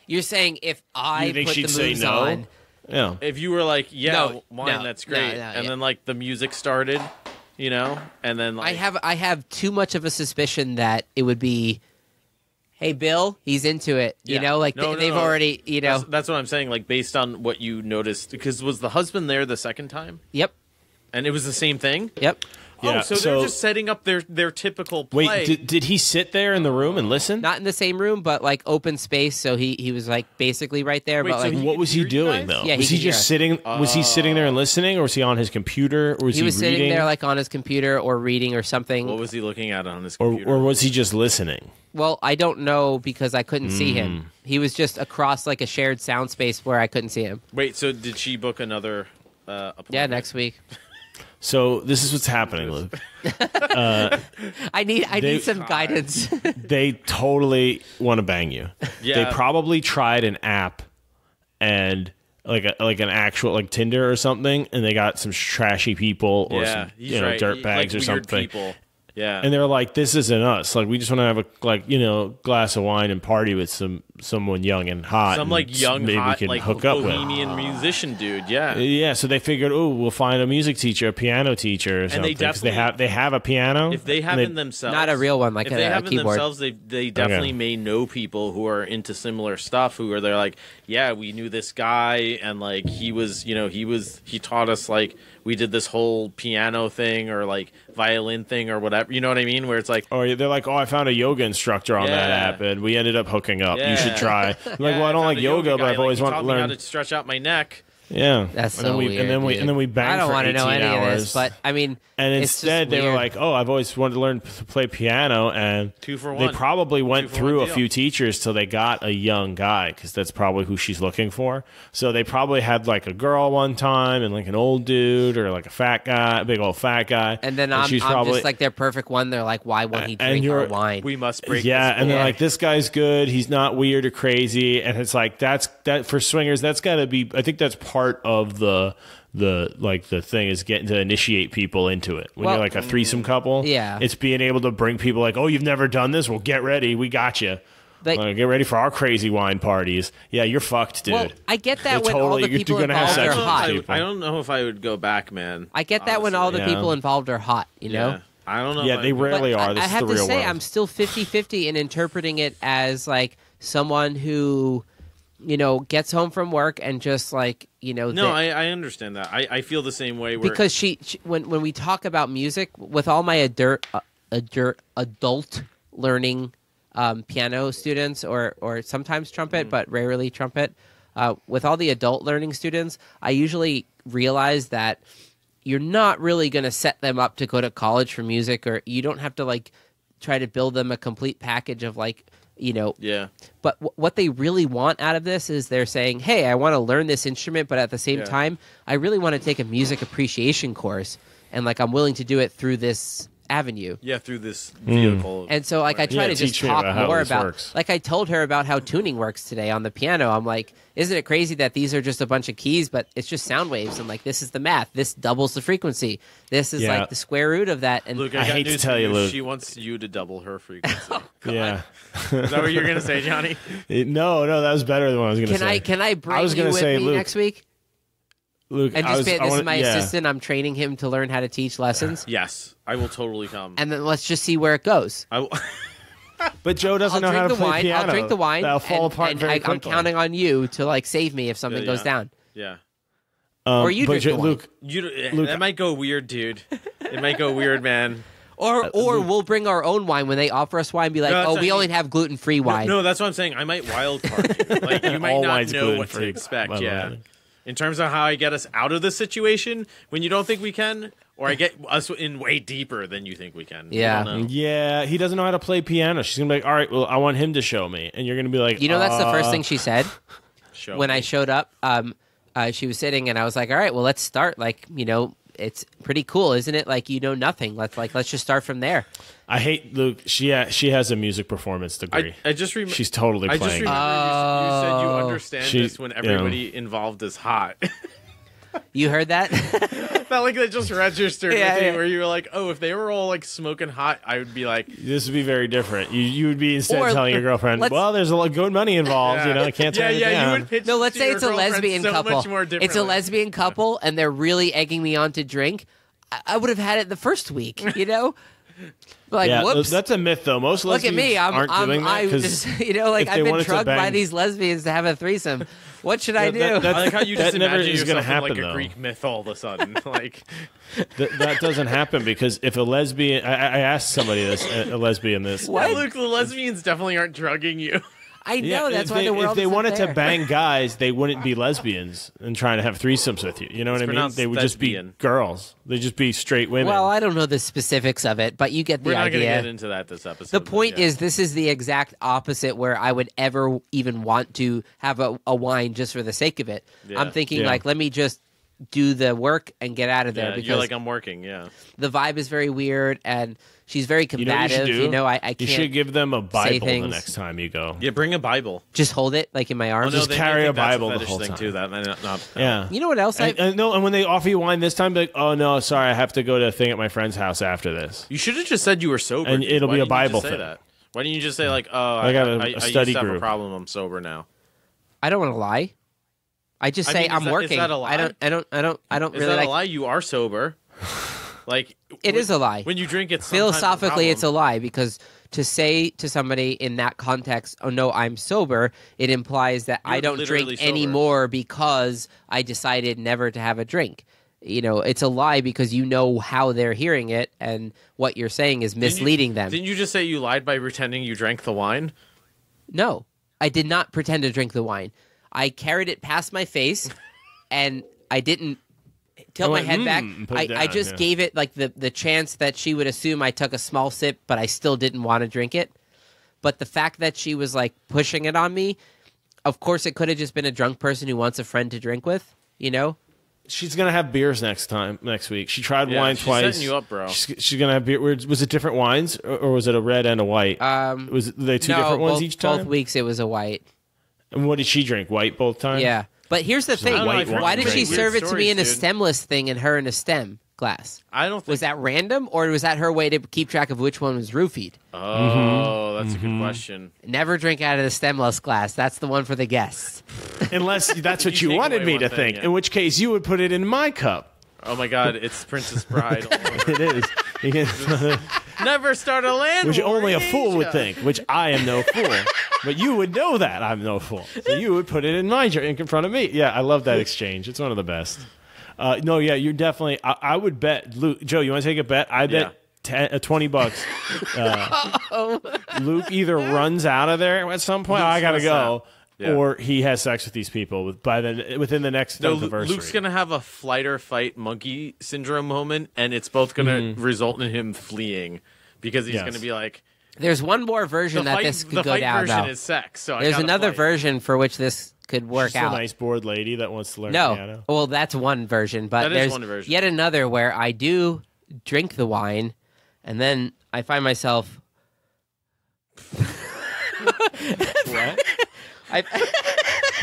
You're saying if I You think put she'd the say moves no? on, Yeah. If you were like, yeah, No, wine, no, that's no, great, no, and yeah. then like the music started, and then like I have too much of a suspicion that it would be, hey, Bill, he's into it. You Yeah. know, like No, they've no. already, That's what I'm saying. Like based on what you noticed, because was the husband there the second time, Yep. and it was the same thing. Yep. Yeah, Oh, so so- they're just setting up their typical play. Wait, did he sit there in the room and listen? Not in the same room, but like open space. So he was like basically right there. Wait, but so like he- What was he hear you doing guys? though? Yeah, he was he could hear just us. sitting? Was he sitting there and listening, or was he on his computer, or was he was reading, sitting there like on his computer or reading or something. What was he looking at on his or computer? was he just listening? Well, I don't know because I couldn't see Hmm. him. He was just across like a shared sound space where I couldn't see him. Wait, so did she book another appointment? Yeah, next week. So this is what's happening, Luke. I need some guidance. They totally want to bang you. Yeah. They probably tried an app and like an actual like Tinder or something, and they got some trashy people or some he's right. dirt bags like or weird something. People. Yeah, And they're like, "This isn't us. Like, we just want to have a glass of wine and party with someone young and hot. some and like young, maybe hot, we can like hook up with." bohemian musician dude. Yeah, Yeah, so they figured, oh, we'll find a music teacher, a piano teacher, or something. they 'cause they definitely- have a piano. if they and have in themselves, Not a real one, like if a they have in keyboard. themselves, they definitely may know people who are into similar stuff. Who are they're like, yeah, we knew this guy, and like he taught us like we did this whole piano thing or like violin thing or whatever. You know what I mean? Where it's like, Or they're like, oh, I found a yoga instructor on that Yeah. app, and we ended up hooking up. You should Yeah. try. I'm like, well, I don't found like a yoga, but guy, I've always he wanted taught to me how learn. to stretch out my neck. Yeah, That's and then so we, weird. And then we dude. and then we banged I don't for want to 18 know any hours. of this, but I mean, And it's just instead, they were weird. like, "Oh, I've always wanted to learn to play piano." And 2 for they 1. probably went 2 for through 1 a deal. few teachers till they got a young guy, because that's probably who she's looking for. So they probably had like a girl one time, and like an old dude, or like a fat guy, a big old fat guy. And then I'm she's just like their perfect one. They're like, why won't he And drink you're- our wine? We must break. yeah, this and they're Yeah. like, this guy's good. He's not weird or crazy. And it's like that for swingers. That's got to be. I think that's part of the thing is getting to initiate people into it. When Well, you're like a threesome couple, yeah. it's being able to bring people like, oh, you've never done this? Well, get ready. We got you. Like- Get ready for our crazy wine parties. Yeah, you're fucked, dude. Well, I get that They're when all the totally- you're people gonna have involved sex are with hot. people. I don't know if I would go back, man. I get that when all the Honestly, people yeah. involved are hot, you know? Yeah. I don't know. Yeah, if they I would- rarely But are. This I is have the to real say, world. I'm still 50-50 in interpreting it as like someone who, gets home from work and just like, No, that- I understand that. I feel the same way. Where, because she when we talk about music with all my adult learning piano students or sometimes trumpet but rarely trumpet with all the adult learning students, I usually realize that you're not really going to set them up to go to college for music, or you don't have to like try to build them a complete package of like, Yeah. But what they really want out of this is they're saying, hey, I want to learn this instrument, but at the same time, I really want to take a music appreciation course, and like I'm willing to do it through this avenue. Yeah, through this vehicle. And so like I try to just teach me talk about how more this about works. like I told her about how tuning works today on the piano. I'm like, isn't it crazy that these are just a bunch of keys, but it's just sound waves, and like this is the math. This doubles the frequency. This is Yeah. like the square root of that. And Luke, I got hate to news tell for you, Luke. She wants you to double her frequency. Yeah. Is that what you're gonna say, Johnny? No, that was better than what I was going to say. can I bring was you gonna with say, me Luke. next week? Luke, And I just was, be, I this wanna- is my yeah. assistant. I'm training him to learn how to teach lessons, Yes, I will totally come. and then let's just see where it goes. I will. But Joe doesn't I'll know how drink to the play wine. piano. I'll drink the wine. That'll fall and, apart and very I'm quickly. counting on you to like save me if something goes down. Yeah. Or you but drink the wine. Luke, Luke, That might go weird, dude. It might go weird, man. Or we'll bring our own wine when they offer us wine. Be like, No, that's oh, what we I only mean. have gluten-free wine. No, that's what I'm saying. I might wild card you. Like you might All not wine's know what to gluten-free, expect. by the Yeah. way. In terms of how I get us out of the situation when you don't think we can, or I get us in way deeper than you think we can. Yeah. I don't know. yeah, he doesn't know how to play piano. She's gonna be like, all right, well, I want him to show me, and you're gonna be like, You know, that's the first thing she said Show when me. I showed up. She was sitting, and I was like, all right, well, let's start. Like, it's pretty cool, isn't it? Like, nothing. Let's just start from there. I hate Luke. She has a music performance degree. I just remember. She's totally I playing. just remember you said you Oh. understand She- this when everybody involved is hot. You heard that? Not like that just registered Yeah, with you, yeah. where you were like, oh, if they were all like smoking hot, I would be like, This would be very different. You would be instead Or telling your girlfriend, let's- well, there's a lot of good money involved. I can't turn it you down. would pitch No, this let's to say your it's a girlfriend lesbian so couple. Much more It's a differently. lesbian couple, and they're really egging me on to drink. I would have had it the first week, Like, Yeah, whoops. that's a myth, though. Most Look at lesbians me. aren't doing that I 'cause just, if like they I've been wanted to drugged by bang- these lesbians to have a threesome. What should I do? that- I like how you That just never imagine is yourself gonna happen, in like a though. Greek myth all of a sudden. Like, that doesn't happen because if a lesbian, I asked somebody this, a lesbian this. What? Luke, the lesbians definitely aren't drugging you. I know that's if why they, the world if they isn't wanted there. to bang guys, they wouldn't be lesbians and trying to have threesomes with you. You know what I mean? pronounced They would just be lesbian. girls. They'd just be straight women. Well, I don't know the specifics of it, but you get the We're not going to idea. get into that this episode. The but point yeah. is, this is the exact opposite where I would ever even want to have a wine just for the sake of it. Yeah. I'm thinking, Yeah. like, let me just do the work and get out of there yeah, because you're like, I'm working, yeah. the vibe is very weird and she's very you know what you combative. should do? I can't You should give them a Bible the things. next time you go. Yeah, bring a Bible. just hold it like in my arms. Just they carry think a that's Bible the fetish whole thing time. too. That not Yeah. You know what else? And when they offer you wine this time, be like, oh no, sorry, I have to go to a thing at my friend's house after this. You should have just said you were sober. And dude. it'll Why be a didn't you just Bible say thing. that? Why didn't you just say like, oh, I got a I study used to have a group. problem. I'm sober now. I don't want to lie. I just I say mean, is I'm that- is working. that a lie? I don't Is really that like. a lie? You are sober. Like It is a lie. When you drink, it's Philosophically, it's a lie because to say to somebody in that context, "Oh no, I'm sober," it implies that I You're don't literally drink sober. anymore because I decided never to have a drink. It's a lie because you know how they're hearing it, and what you're saying is misleading them. Didn't you just say you lied by pretending you drank the wine? No, I did not pretend to drink the wine. I carried it past my face, and I didn't tilt my went, head back. and put it I down, just yeah. gave it like the chance that she would assume I took a small sip, but I still didn't want to drink it. But the fact that she was like pushing it on me, of course, it could have just been a drunk person who wants a friend to drink with. She's gonna have beers next week. She tried Yeah, wine she's twice. setting you up, bro. She's gonna have beer. Was it different wines, or was it a red and a white? Was they two No, different ones both, each time? Both weeks it was a white. And what did she drink? White both times. Yeah, but here's the thing: a white why wine did she drink. serve it to me in a Weird stories, stemless thing and her in a stem glass? I don't think. Was that random, or was that her way to keep track of which one was roofied? Oh, that's a good question. Never drink out of the stemless glass. That's the one for the guests. Unless that's what You you take wanted away me one to thing, think. yeah. In which case, you would put it in my cup. Oh my God, it's Princess Bride. all over. It is. You can- Never start a land which war only a in fool would Asia. think. Which I am no fool. But you would know that I'm no fool. So you would put it in my drink in front of me. Yeah, I love that exchange. It's one of the best. No, yeah, you're definitely. I would bet. Luke, Joe, you want to take a bet? I bet. $20. Luke either runs out of there at some point. I gotta go. Yeah. or he has sex with these people within the next No, anniversary. Luke's gonna have a flight or fight monkey syndrome moment, and it's both gonna result in him fleeing because he's Yes. gonna be like, There's one more version that this the could go fight down. version Though. is sex. So There's I gotta another fight. version for which this could work Just out. a nice bored lady that wants to learn No, piano. well, that's one version, but That is there's one version. yet another where I do drink the wine, and then I find myself. What? I,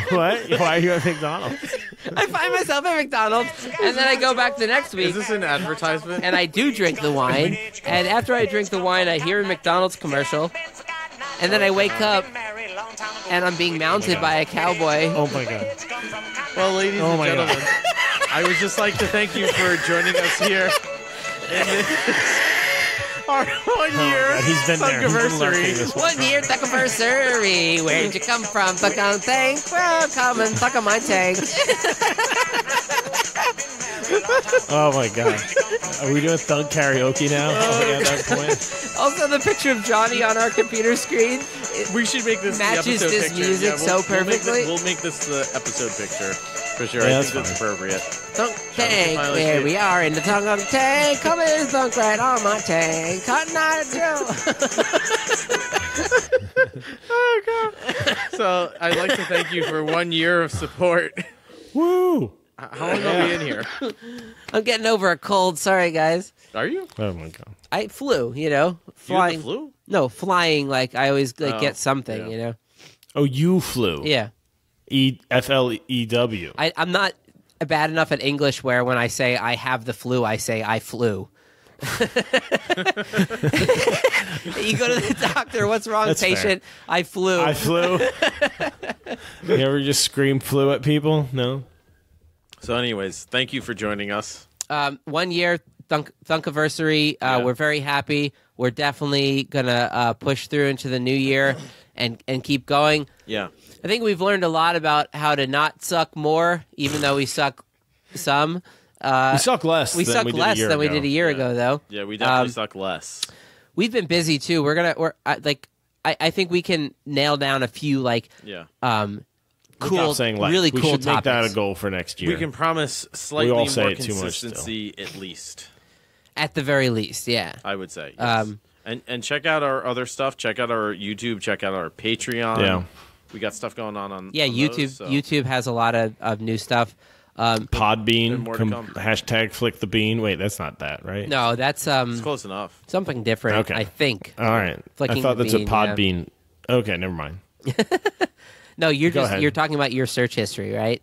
What? Why are you at McDonald's? I find myself at McDonald's, and then I go back the next week. Is this an advertisement? And I do drink the wine, and after I drink the wine, I hear a McDonald's commercial, and then I wake up, and I'm being mounted by a cowboy. Oh my god. Well, ladies Oh and my God. gentlemen, I would just like to thank you for joining us here in this, our 1 year God, he's been there. He's been lurking anniversary. this 1 year anniversary. Where'd you come from? Suck on tank. Well, come and suck on my tank. Oh my god. Are we doing thug karaoke now? Are we at that point? Also, the picture of Johnny on our computer screen. We should make this Matches the episode this picture. music so perfectly. We'll make this the episode picture for sure. Yeah, I that's think that's appropriate. Thunk tank. finally There see we are in the tongue of the tank. Come in, thunk right on my tank. Cotton Eye Joe. So I'd like to thank you for 1 year of support. Woo! How long are we in here? I'm getting over a cold. Sorry, guys. Are you? Oh my god. I flew, You have flying. the flu? No, flying. Like I always Oh, get something, yeah. Oh, you flew. Yeah. FLEW. I'm not bad enough at English where when I say I have the flu, I say I flew. You go to the doctor. What's wrong, That's fair. patient? I flew. I flew. You ever just scream flu at people? No. So, anyways, thank you for joining us. 1 year Thunkiversary. Yeah. We're very happy. We're definitely gonna push through into the new year and keep going. Yeah. I think we've learned a lot about how to not suck more, even though we suck some. We suck less. We than suck we did less a year than we ago. did a year ago, though. Yeah, we definitely suck less. We've been busy too. I think we can nail down a few Yeah. cool, Saying like, really we cool should topics. make that a goal for next year. We can promise slightly all more say it too much consistency at least, At the very least, yeah. I would say. Yes. And check out our other stuff. Check out our YouTube. Check out our Patreon. Yeah. We got stuff going on Yeah, on YouTube. those, so. YouTube has a lot of new stuff. Podbean. more to come. Hashtag flick the bean. Wait, that's not that, right? No, that's It's close enough. something different. Okay. I think. All right. Flicking I thought the that's a bean, Podbean. Okay, never mind. No, you're Go ahead. you're talking about your search history, right?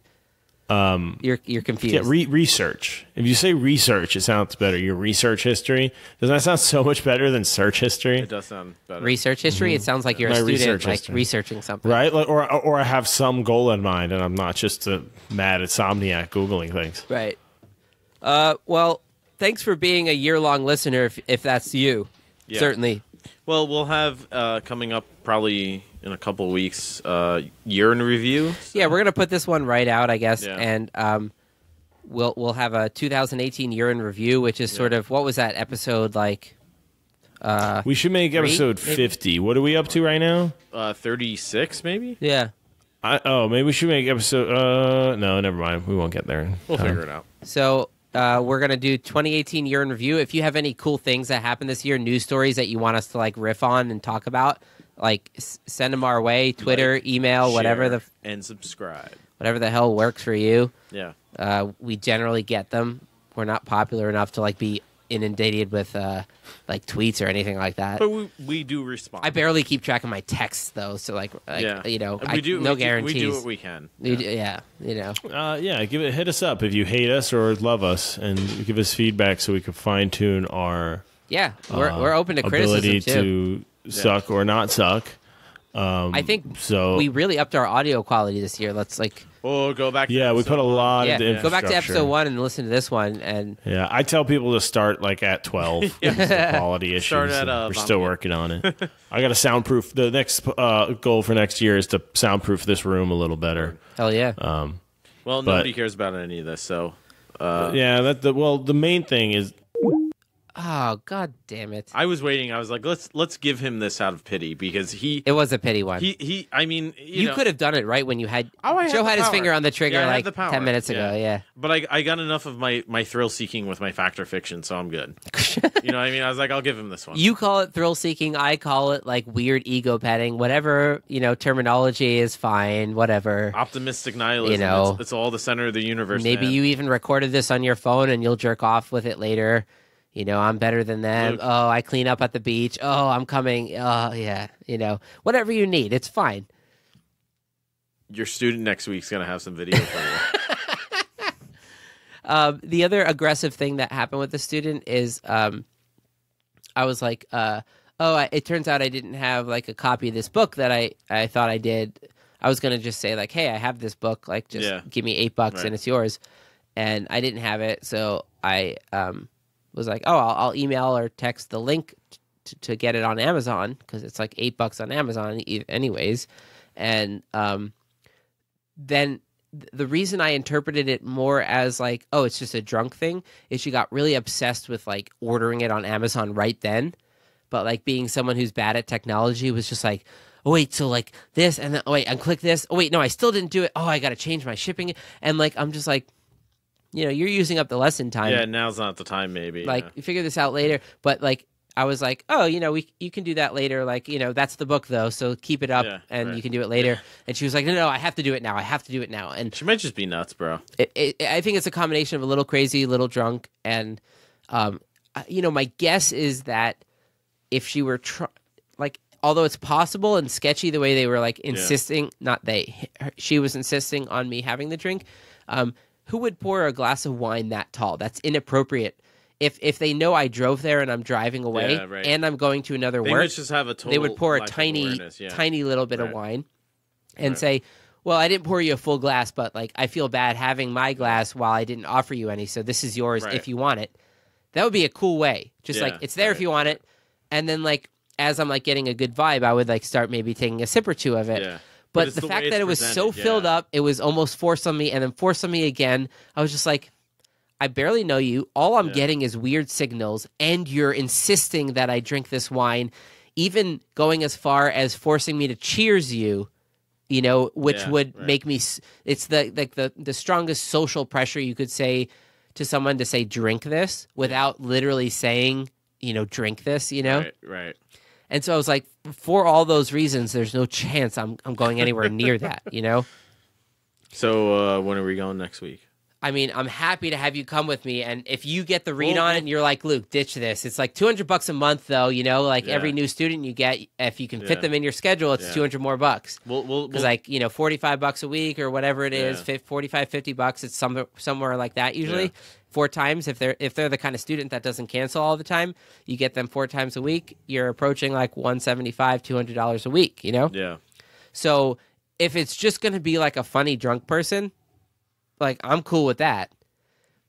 You're confused. Yeah, research. If you say research, it sounds better. Your research history. Doesn't that sound so much better than search history? It does sound better. Research history. It sounds like you're My a student, research like history. researching something. Right? Like, or I have some goal in mind, and I'm not just a mad insomniac Googling things. Right. Well, thanks for being a year-long listener. If that's you, Yeah. certainly. Well, we'll have coming up probably in a couple of weeks year in review. Yeah, we're gonna put this one right out, I guess, Yeah. and we'll have a 2018 year in review, which is sort of what was that episode like? We should make episode maybe? 50. What are we up to right now? 36 maybe. Yeah. Maybe we should make episode. No, never mind. We won't get there. We'll figure it out. So we're gonna do 2018 year in review. If you have any cool things that happened this year, news stories that you want us to like riff on and talk about, like send them our way. Twitter, Like, email, whatever share, the and subscribe. whatever the hell works for you. Yeah. We generally get them. We're not popular enough to like be inundated with like tweets or anything like that. But we do respond. I barely keep track of my texts though, so like yeah. you know, we do no we do- guarantees. We do what we can. Yeah, you know. Hit us up if you hate us or love us, and give us feedback so we can fine tune our Yeah, we're open to criticism ability too. to suck or not suck. I think So we really upped our audio quality this year. Let's like Oh, go back. To yeah, we episode put a one. lot of go back to infrastructure. episode 1 and listen to this one. And Yeah, I tell people to start like at 12. It's quality issues. Start at, and we're still Vomit. working on it. I got to soundproof. The next goal for next year is to soundproof this room a little better. hell yeah, Well, nobody cares about any of this, so Yeah, the main thing is Oh, god damn it. I was waiting. I was like, let's give him this out of pity because It was a pity one. I mean, you know, could have done it right when you had. Oh, I had Joe the had his power. finger on the trigger Yeah, I had like the power. 10 minutes ago. Yeah. But I got enough of my thrill seeking with my fact or fiction, so I'm good. You know what I mean? I was like, I'll give him this one. You call it thrill seeking. I call it like weird ego petting. Whatever, terminology is fine. Whatever. Optimistic nihilism. You know, it's all the center of the universe. Maybe man. you even recorded this on your phone and you'll jerk off with it later. I'm better than them. Luke. Oh, I clean up at the beach. Oh, I'm coming. Oh, yeah. Whatever you need. It's fine. Your student next week's gonna have some video for you. The other aggressive thing that happened with the student is I was like, it turns out I didn't have like a copy of this book that I thought I did. I was going to just say like, hey, I have this book. Like, just give me $8 Right. and it's yours. And I didn't have it. So I was like, I'll email or text the link to get it on Amazon because it's like $8 on Amazon anyways. And then the reason I interpreted it more as like, oh, it's just a drunk thing is she got really obsessed with like ordering it on Amazon right then. But like being someone who's bad at technology was just like, oh, wait, so like this and then, oh, wait, and click this. Oh, wait, no, I still didn't do it. Oh, I got to change my shipping. And like, I'm just like, you're using up the lesson time. Yeah, now's not the time. Maybe Like, you figure this out later. But like, I was like, oh, you can do that later. Like, that's the book though. So keep it up and you can do it later. And she was like, no, I have to do it now. I have to do it now. And she might just be nuts, bro. I think it's a combination of a little crazy, a little drunk. And, my guess is that if she were although it's possible and sketchy the way they were like insisting, she was insisting on me having the drink. Who would pour a glass of wine that tall? That's inappropriate. If they know I drove there and I'm driving away and I'm going to another They work, would just have a total they would pour a lack of tiny awareness, tiny little bit of wine and say, well, I didn't pour you a full glass, but like I feel bad having my glass while I didn't offer you any, so this is yours if you want it. That would be a cool way. Just like it's there if you want it. And then like as I'm like getting a good vibe, I would like start maybe taking a sip or two of it. Yeah. But the fact that it was so filled up, it was almost forced on me and then forced on me again. I was just like, I barely know you. All I'm getting is weird signals, and you're insisting that I drink this wine, even going as far as forcing me to cheers you, which would make me. It's the strongest social pressure you could say to someone to say drink this without literally saying drink this. Right. And so I was like, for all those reasons, there's no chance I'm going anywhere near that. So when are we going next week? I mean, I'm happy to have you come with me, and if you get the read on it and you're like, Luke, ditch this. It's like $200 a month, though. Every new student you get, if you can fit them in your schedule, it's $200 more bucks. Because like $45 a week or whatever it is, $45, $50. It's somewhere like that usually. Yeah. 4 times if they're the kind of student that doesn't cancel all the time, you get them 4 times a week. You're approaching like $175, $200 a week. Yeah. So if it's just going to be like a funny drunk person, like I'm cool with that.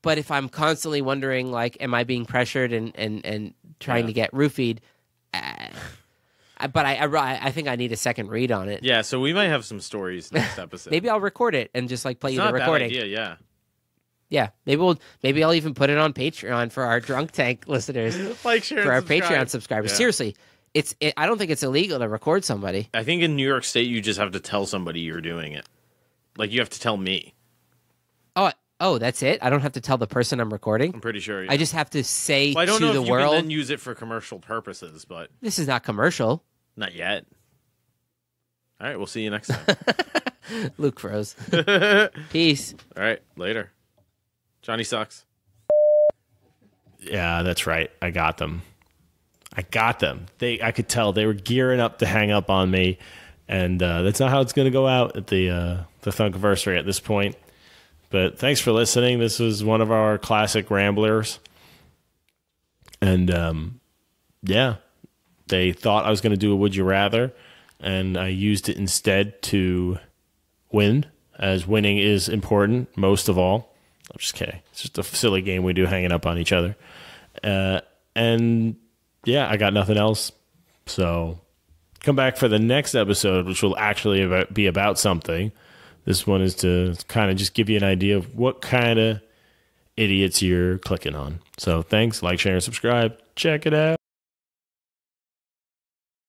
But if I'm constantly wondering, like, am I being pressured and trying to get roofied? But I think I need a second read on it. Yeah. So we might have some stories next episode. Maybe I'll record it and just like play It's you not the a bad recording. idea, yeah. Yeah, maybe I'll even put it on Patreon for our Drunk Tank listeners, Like, share, for our and subscribe. Patreon subscribers. Yeah. Seriously, I don't think it's illegal to record somebody. I think in New York State, you just have to tell somebody you're doing it. Like, you have to tell me. Oh, that's it. I don't have to tell the person I'm recording. I'm pretty sure. Yeah. I just have to say I don't to know the if you world, can then use it for commercial purposes, but this is not commercial. not yet. All right, we'll see you next time. Luke froze. Peace. All right, later. Johnny sucks. Yeah, that's right. I got them. I could tell they were gearing up to hang up on me, and that's not how it's going to go out at the Thunkiversary at this point. But thanks for listening. This was one of our classic ramblers, and yeah, they thought I was going to do a Would You Rather, and I used it instead to win, as winning is important most of all. I'm just kidding. It's just a silly game we do hanging up on each other. And yeah, I got nothing else. So come back for the next episode, which will actually be about something. This one is to kind of just give you an idea of what kind of idiots you're clicking on. So thanks, like, share, and subscribe. Check it out.